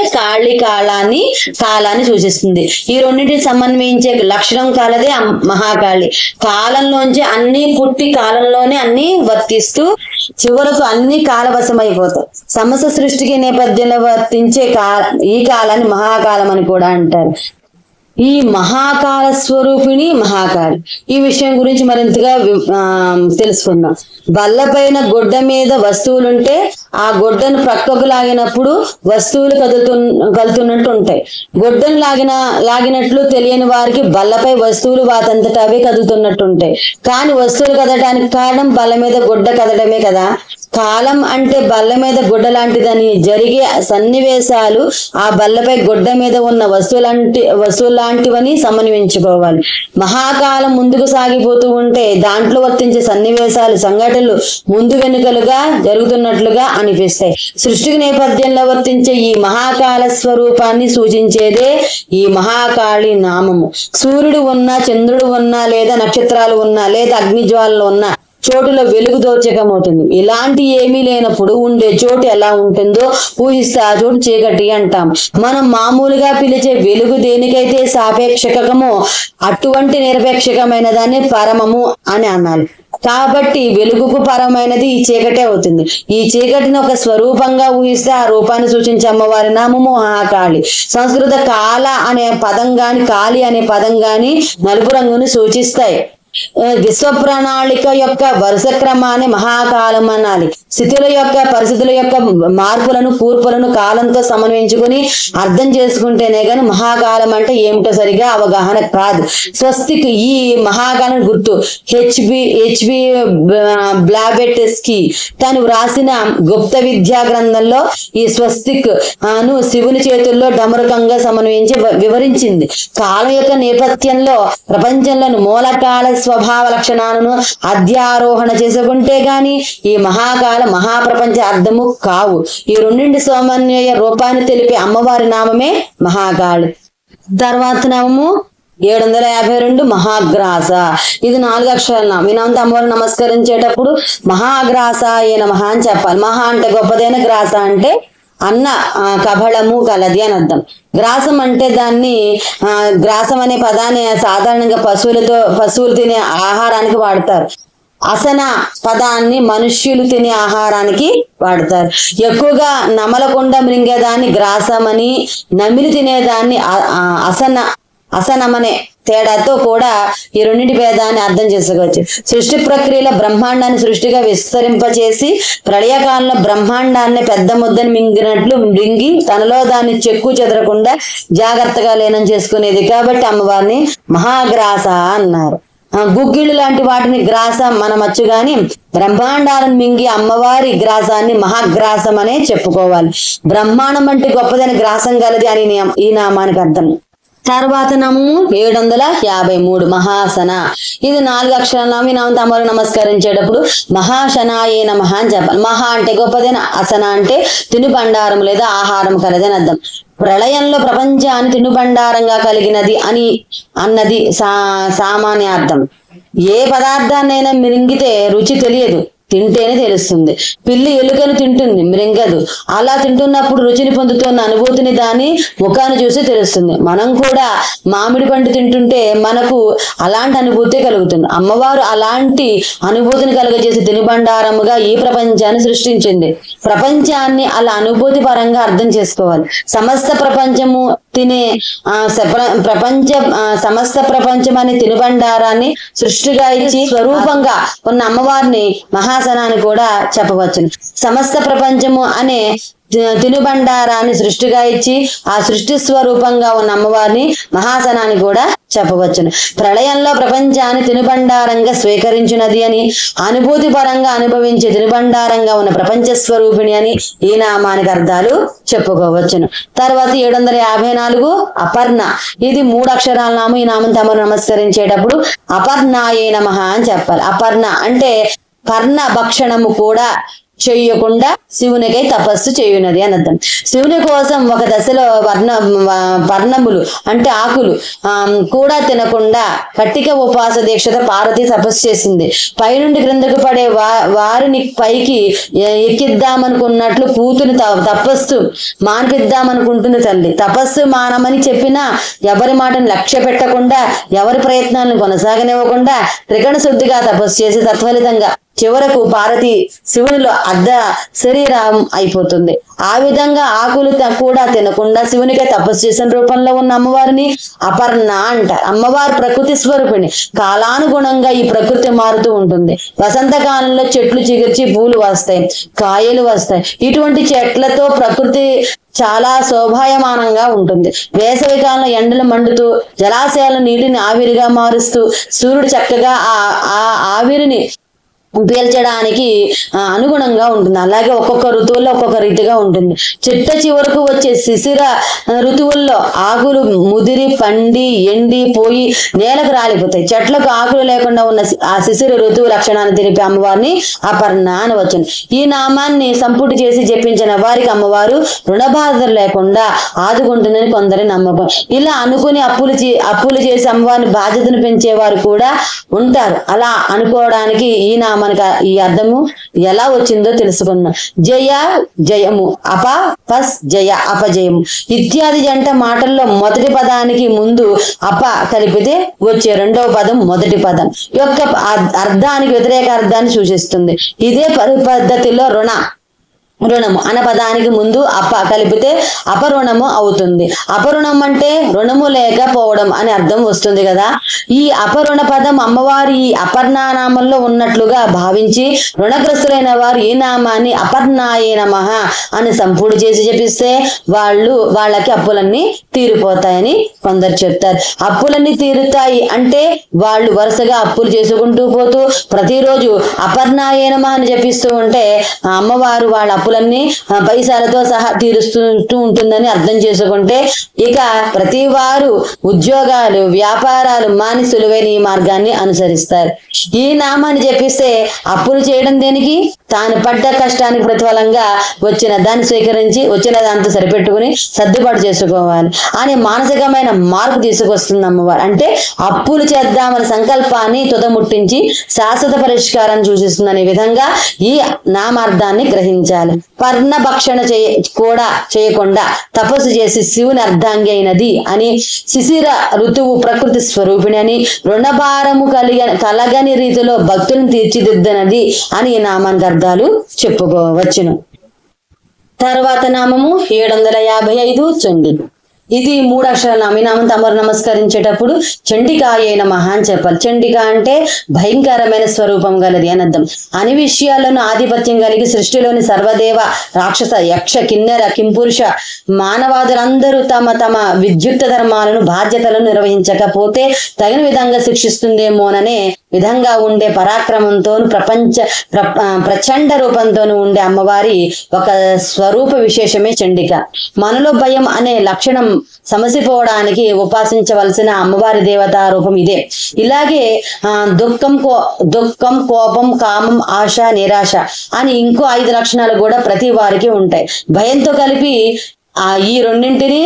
కాళాన్ని సూచిస్తుంది. ఈ రెండింటిని సమన్వయించే లక్షణం కాలదే మహాకాళి. కాలంలోంచి అన్ని పుట్టి కాలంలోనే అన్ని వర్తిస్తూ చివరకు అన్ని కాలవశమైపోతాయి. సమస్త సృష్టికి నేపథ్యంలో వర్తించే ఈ కాలాన్ని మహాకాలం అని కూడా అంటారు. ఈ మహాకాల స్వరూపిణి మహాకాళి. ఈ విషయం గురించి మరింతగా తెలుసుకుందాం. బల్లపైన గొడ్డ మీద వస్తువులుంటే ఆ గొడ్డను ప్రక్కకు లాగినప్పుడు వస్తువులు కదులుతున్నట్టు ఉంటాయి. గొడ్డను లాగినట్లు తెలియని వారికి బల్లపై వస్తువులు వాటంతటా అవే కదులుతున్నట్టు ఉంటాయి. కానీ వస్తువులు కదలడానికి కారణం బల్ల మీద గొడ్డ కదలడమే కదా. కాలం అంటే బల్ల మీద గొడ్డ లాంటిదని జరిగే సన్నివేశాలు ఆ బల్లపై గొడ్డ మీద ఉన్న వస్తువులాంటివని సమన్వయించుకోవాలి. మహాకాలం ముందుకు సాగిపోతూ ఉంటే దాంట్లో వర్తించే సన్నివేశాలు సంఘటనలు ముందు వెనుకలుగా జరుగుతున్నట్లుగా అనిపిస్తాయి. సృష్టికి నేపథ్యంలో వర్తించే ఈ మహాకాల స్వరూపాన్ని సూచించేదే ఈ మహాకాళి నామము. సూర్యుడు ఉన్నా, చంద్రుడు ఉన్నా, లేదా నక్షత్రాలు ఉన్నా, లేదా అగ్నిజ్వాలలు ఉన్నా చోటులో వెలుగు దోచకమవుతుంది. ఇలాంటి ఏమీ లేనప్పుడు ఉండే చోటు ఎలా ఉంటుందో ఊహిస్తే ఆ చోటు చీకటి అంటాం. మనం మామూలుగా పిలిచే వెలుగు దేనికైతే సాపేక్షకమో అటువంటి నిరపేక్షకమైన దాన్ని పరమము అని అనాలి. కాబట్టి వెలుగుకు పరమైనది ఈ చీకటే అవుతుంది. ఈ చీకటిని ఒక స్వరూపంగా ఊహిస్తే ఆ రూపాన్ని సూచించే అమ్మవారి నామము మహాకాళి. సంస్కృత కాల అనే పదం గాని కాళి అనే పదం గాని నలుపు రంగుని సూచిస్తాయి. విశ్వ ప్రణాళిక యొక్క వరుస క్రమాన్ని మహాకాలం అనాలి. పరిస్థితుల యొక్క మార్పులను కూర్పులను కాలంతో సమన్వయించుకుని అర్థం చేసుకుంటేనే గాని మహాకాలం అంటే ఏమిటో సరిగా అవగాహన కాదు. స్వస్తిక్ ఈ మహాకాలం గుర్తు హెచ్బి బ్లావెట్స్కీ తను వ్రాసిన గుప్త విద్యా గ్రంథంలో ఈ స్వస్తిక్ ను శివుని చేతుల్లో డమరుకంగా సమన్వయించి వివరించింది. కాలం యొక్క నేపథ్యంలో ప్రపంచంలోని మూలకాల స్వభావ లక్షణాలను అధ్యారోహణ చేసుకుంటే గాని ఈ మహాకాల మహాప్రపంచ అర్థము కావు. ఈ రెండింటి సమన్వయ రూపాన్ని తెలిపే అమ్మవారి నామమే మహాకాళి. తర్వాత నామము 752 మహాగ్రాస. ఇది 4 అక్షరాల నామం. ఈ నామంతో అమ్మవారిని నమస్కరించేటప్పుడు మహాగ్రాస ఏ నమః అని చెప్పాలి. మహా అంటే గొప్పదైన, గ్రాస అంటే అన్న కబళము కలది అని అర్థం. గ్రాసం అంటే గ్రాసం అనే పదాన్ని సాధారణంగా పశువులు తినే ఆహారానికి వాడతారు. అసన పదాన్ని మనుష్యులు తినే ఆహారానికి వాడతారు. ఎక్కువగా నమలకుండా మృంగేదాన్ని గ్రాసమని, నమిలి తినేదాన్ని అసనమనే తేడాతో కూడా ఈ రెండింటి భేదాన్ని అర్థం చేసుకోవచ్చు. సృష్టి ప్రక్రియలో బ్రహ్మాండాన్ని సృష్టిగా విస్తరింపచేసి ప్రళయకాలంలో బ్రహ్మాండాన్ని పెద్ద ముద్దని మింగి తనలో దాన్ని చెక్కు చెదరకుండా జాగ్రత్తగా లీనం చేసుకునేది కాబట్టి అమ్మవారిని మహాగ్రాస అన్నారు. గుగ్గిళ్ళు లాంటి వాటిని గ్రాసం మనమచ్చు గాని బ్రహ్మాండాలను మింగి అమ్మవారి గ్రాసాన్ని మహాగ్రాసం అనే చెప్పుకోవాలి. బ్రహ్మాండం అంటే గొప్పదని గ్రాసం కలది అని ఈ నామానికి అర్థం. తర్వాత నామము 753 మహాసన. ఇది 4 అక్షరాల నామం. ఈ నామంతో అమ్మవారిని నమస్కరించేటప్పుడు మహాశనాయే నమః అని చెప్పాలి. మహా అంటే గొప్పదైన, అసన అంటే తినుబండారం లేదా ఆహారం కలదని అర్థం. ప్రళయంలో ప్రపంచాన్ని తినుబండారంగా కలిగినది అన్నది సామాన్యార్థం. ఏ పదార్థాన్నైనా మింగితే రుచి తెలియదు, తింటేనే తెలుస్తుంది. పిల్లి ఎలుకను తింటుంది, మృంగదు. అలా తింటున్నప్పుడు రుచిని పొందుతున్న అనుభూతిని దాని ముఖాన్ని చూసి తెలుస్తుంది. మనం కూడా మామిడి పండు తింటుంటే మనకు అలాంటి అనుభూతి కలుగుతుంది. అమ్మవారు అలాంటి అనుభూతిని కలుగజేసి తినుబండారముగా ఈ ప్రపంచాన్ని సృష్టించింది. ప్రపంచాన్ని అలా అనుభూతి పరంగా అర్థం చేసుకోవాలి. సమస్త ప్రపంచం అనే తినుబండారాన్ని సృష్టిగా ఇచ్చి స్వరూపంగా ఉన్న అమ్మవారిని మహాసనాన్ని కూడా చెప్పవచ్చును. సమస్త ప్రపంచము అనే తినుబండారాన్ని సృష్టిగా ఇచ్చి ఆ సృష్టి స్వరూపంగా ఉన్న అమ్మవారిని మహాసనాన్ని కూడా చెప్పవచ్చును. ప్రళయంలో ప్రపంచాన్ని తినుబండారంగా స్వీకరించినది అని, అనుభూతి పరంగా అనుభవించే తినుబండారంగా ఉన్న ప్రపంచ స్వరూపిణి అని ఈ నామానికి అర్థాలు చెప్పుకోవచ్చును. తర్వాత 754 అపర్ణ. ఇది 3 అక్షరాల నామం. ఈ నామం తమరు నమస్కరించేటప్పుడు అపర్ణాయే నమః అని చెప్పాలి. అపర్ణ అంటే పర్ణ భక్షణము కూడా చెయ్యకుండా శివునికై తపస్సు చేయున్నది అని అర్థం. శివుని కోసం ఒక దశలో పర్ణములు అంటే ఆకులు కూడా తినకుండా కట్టిక ఉపవాస దీక్షతో పార్వతి తపస్సు చేసింది. పైనుండి క్రిందకు పడే వారిని పైకి ఎక్కిద్దామనుకున్నట్లు కూతుని తపస్సు మానిపిద్దామనుకుంటుంది తల్లి. తపస్సు మానమని చెప్పినా ఎవరి మాటను లక్ష్య పెట్టకుండా, ఎవరి ప్రయత్నాలను కొనసాగనివ్వకుండా త్రికరణ శుద్ధిగా తపస్సు చేసి తత్ఫలితంగా చివరకు పార్వతి శివునిలో అర్ధ శరీరం అయిపోతుంది. ఆ విధంగా ఆకులు కూడా తినకుండా శివునికే తపస్సు చేసిన రూపంలో ఉన్న అమ్మవారిని అపర్ణ అంటారు. అమ్మవారు ప్రకృతి స్వరూపిణి. కాలానుగుణంగా ఈ ప్రకృతి మారుతూ ఉంటుంది. వసంతకాలంలో చెట్లు చిగుర్చి పూలు వస్తాయి, కాయలు వస్తాయి. ఇటువంటి చెట్లతో ప్రకృతి చాలా శోభాయమానంగా ఉంటుంది. వేసవి కాలంలో ఎండలు మండుతూ జలాశయాల నీటిని ఆవిరిగా మారుస్తూ సూర్యుడు చక్కగా ఆ ఆవిరిని పీల్చడానికి అనుగుణంగా ఉంటుంది. అలాగే ఒక్కొక్క ఋతువుల్లో ఒక్కొక్క రీతిగా ఉంటుంది. చిట్ట చివరకు వచ్చే శిశిర ఋతువుల్లో ఆకులు ముదిరి పండి ఎండి పోయి నేలకు రాలిపోతాయి. చెట్లకు ఆకులు లేకుండా ఉన్న ఆ శిశిర ఋతువు లక్షణాన్ని తెలిపే అమ్మవారిని అపర్ణ అని వచ్చును. ఈ నామాన్ని సంపుటి చేసి జపించిన వారికి అమ్మవారు రుణబాధలు లేకుండా ఆదుకుంటుందని కొందరి నమ్మకం. ఇలా అనుకుని అప్పులు చేసి అమ్మవారిని బాధ్యతను పెంచేవారు కూడా ఉంటారు. అలా అనుకోవడానికి ఈ మనకి ఈ అర్థము ఎలా వచ్చిందో తెలుసుకుందాం. జయ జయము, పస్ జయ అపజయము ఇత్యాది జంట మాటల్లో మొదటి పదానికి ముందు అప కలిపితే వచ్చే రెండవ పదం మొదటి పదం యొక్క అర్థానికి వ్యతిరేక అర్థాన్ని సూచిస్తుంది. ఇదే పద్ధతిలో రుణము అన్న పదానికి ముందు అప కలిపితే అపరుణము అవుతుంది. అపరుణం అంటే రుణము లేకపోవడం అని అర్థం వస్తుంది కదా. ఈ అపరుణ పదం అమ్మవారి ఈ అపర్ణానామంలో ఉన్నట్లుగా భావించి రుణగ్రస్తులైన వారు ఈ నామాన్ని అపర్ణాయే నమః అని సంపూర్ణ చేసి జపిస్తే వాళ్ళకి అప్పులన్నీ తీరిపోతాయని కొందరు చెప్తారు. అప్పులన్నీ తీరుతాయి అంటే వాళ్ళు వరుసగా అప్పులు చేసుకుంటూ పోతూ ప్రతిరోజు అపర్ణాయే నమః అని జపిస్తూ ఉంటే అమ్మవారు వాళ్ళ అప్పులన్నీ పైసలతో సహా తీరుస్తూ ఉంటుందని అర్థం చేసుకుంటే ఇక ప్రతి వారు ఉద్యోగాలు వ్యాపారాలు మాని సులువైన ఈ మార్గాన్ని అనుసరిస్తారు. ఈ నామాన్ని జపిస్తే అప్పులు చేయడం దేనికి, తాను పడ్డ కష్టానికి ప్రతిఫలంగా వచ్చిన దాన్ని స్వీకరించి వచ్చిన దాంతో సరిపెట్టుకుని సర్దుబాటు చేసుకోవాలి అని మానసికమైన మార్పు తీసుకొస్తుంది అమ్మవారు. అంటే అప్పులు చేద్దామని సంకల్పాన్ని తుదముట్టించి శాశ్వత పరిష్కారాన్ని సూచిస్తుందనే విధంగా ఈ నామార్థాన్ని గ్రహించాలి. పర్ణ భక్షణ కూడా చేయకుండా తపస్సు చేసి శివుని అర్ధాంగి అయినది అని, శిశిర ఋతువు ప్రకృతి స్వరూపిణి అని, రుణభారము కలగని రీతిలో భక్తులను తీర్చిదిద్దనది అని ఈ నామానికి అర్థాలు చెప్పుకోవచ్చును. తర్వాత నామము 755 చండి. ఇది 3 అక్షరాల నామం. ఈ నామం తమరు నమస్కరించేటప్పుడు చండికాయే నమః అని చెప్పాలి. చండిక అంటే భయంకరమైన స్వరూపం గలది అని అర్థం. అన్ని విషయాలను ఆధిపత్యం కలిగి సృష్టిలోని సర్వదేవ రాక్షస యక్ష కిన్నెర కింపురుష మానవాదులందరూ తమ విద్యుక్త ధర్మాలను బాధ్యతలను నిర్వహించకపోతే తగిన విధంగా శిక్షిస్తుందేమోననే విధంగా ఉండే పరాక్రమంతోను ప్రచండ రూపంతోను ఉండే అమ్మవారి ఒక స్వరూప విశేషమే చండిక. మనలో భయం అనే లక్షణం సమసిపోవడానికి ఉపాసించవలసిన అమ్మవారి దేవతా రూపం ఇదే. ఇలాగే దుఃఖం కోపం కామం ఆశ నిరాశ అని ఇంకో 5 లక్షణాలు కూడా ప్రతి వారికి ఉంటాయి. భయంతో కలిపి ఈ రెండింటిని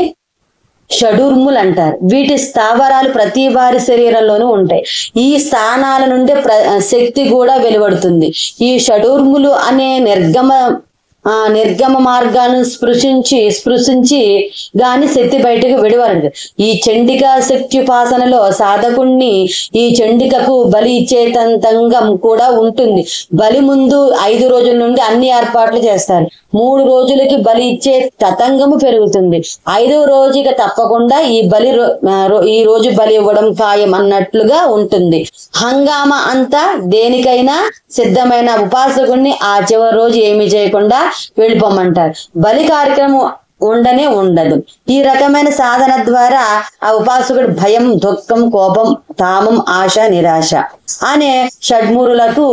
షడూర్ములు అంటారు. వీటి స్థావరాలు ప్రతి వారి శరీరంలోనూ ఉంటాయి. ఈ స్థానాల నుండి శక్తి కూడా వెలువడుతుంది. ఈ షడూర్ములు అనే నిర్గమ మార్గాలను స్పృశించి గాని శక్తి బయటకు విడవరదు. ఈ చండికా శక్త్యుపాసనలో సాధకుణ్ణి ఈ చండికకు బలి ఇచ్చేతంగం కూడా ఉంటుంది. బలి ముందు 5 రోజుల నుండి అన్ని ఏర్పాట్లు చేస్తారు. 3 రోజులకి బలి ఇచ్చే తతంగము పెరుగుతుంది. 5వ రోజుకి తప్పకుండా ఈ రోజు బలి ఇవ్వడం ఖాయం అన్నట్లుగా ఉంటుంది. హంగామా అంతా దేనికైనా సిద్ధమైన ఉపాసకుడిని ఆ చివరి రోజు ఏమీ చేయకుండా వెళ్ళిపోమంటారు. బలి కార్యక్రమం ఉండదు. ఈ రకమైన సాధన ద్వారా ఆ ఉపాసకుడు భయం, దుఃఖం, కోపం, తామం, ఆశ, నిరాశ అనే షడ్మూరులకు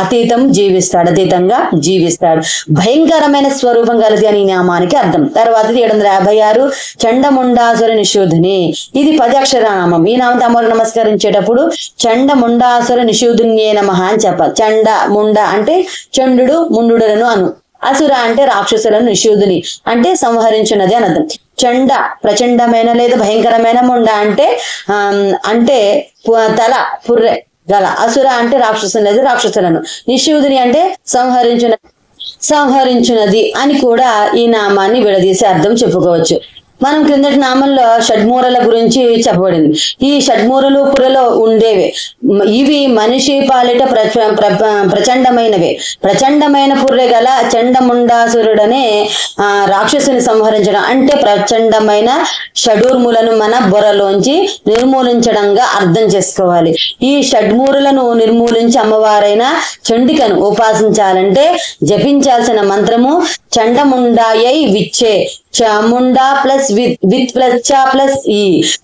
అతీతంగా జీవిస్తాడు. భయంకరమైన స్వరూపం కలది అని నామానికి అర్థం. తర్వాత 756 చండముండాసుర నిషూధిని. ఇది 10 అక్షర నామం. ఈ నామంతో అమ్మవారికి నమస్కరించేటప్పుడు చండముండాసుర నిషూధిన్యే నమః అని చెప్పాలి. చండ ముండ అంటే చండు ముండులను అను. అసుర అంటే రాక్షసులను, నిషూధిని అంటే సంహరించున్నది అని అర్థం. చండ ప్రచండమైన లేదా భయంకరమైన, ముండ అంటే తల పుర్రె గల, అసుర అంటే రాక్షసులు లేదా రాక్షసులను, నిషూధిని అంటే సంహరించున్నది అని కూడా ఈ నామాన్ని విడదీసి అర్థం చెప్పుకోవచ్చు. మనం క్రిందటి నామంలో షడ్మూరల గురించి చెప్పబడింది. ఈ షడ్మూరలు పురలో ఉండేవే. ఇవి మనిషి పాలిట ప్రచండమైనవే. ప్రచండమైన పుర్రె గల చండముండాసురుడనే రాక్షసుని సంహరించడం అంటే ప్రచండమైన షడూర్ములను మన బొరలోంచి నిర్మూలించడంగా అర్థం చేసుకోవాలి. ఈ షడ్మూరులను నిర్మూలించి అమ్మవారైన చండికను ఉపాసించాలంటే జపించాల్సిన మంత్రము చండముండాయై విచ్చే. చాముండా ప్లస్ విత్ ప్లస్ చా ప్లస్ ఈ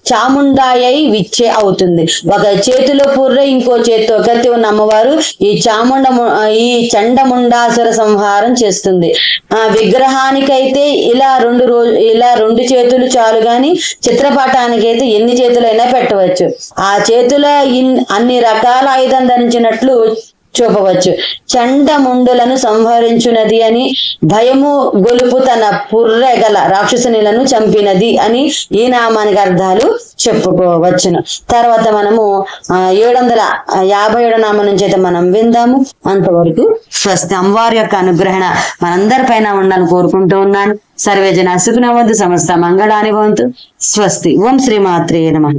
చాముండాయై విచ్చే అవుతుంది. ఒక చేతిలో పుర్రె, ఇంకో చేతితో కత్తి ఉన్న అమ్మవారు ఈ చండముండాసుర సంహారం చేస్తుంది. విగ్రహానికైతే ఇలా 2 చేతులు చాలు గాని చిత్రపటానికైతే ఎన్ని చేతులైనా పెట్టవచ్చు. ఆ చేతుల అన్ని రకాల ఆయుధం ధరించినట్లు చూపవచ్చు. చండముండులను సంహరించున్నది అని, భయము గొలుపు తన పుర్రె గల రాక్షసునిలను చంపినది అని ఈ నామానికి అర్థాలు చెప్పుకోవచ్చును. తర్వాత మనము 757 నామం నుంచి అయితే మనం విందాము. అంతవరకు స్వస్తి. అమ్మవారి యొక్క అనుగ్రహణ మనందరిపైన ఉండాలని కోరుకుంటూ ఉన్నాను. సర్వే జన సుఖినో భవంతు, సమస్త మంగళాని భవంతు. స్వస్తి. ఓం శ్రీ మాత్రే నమః.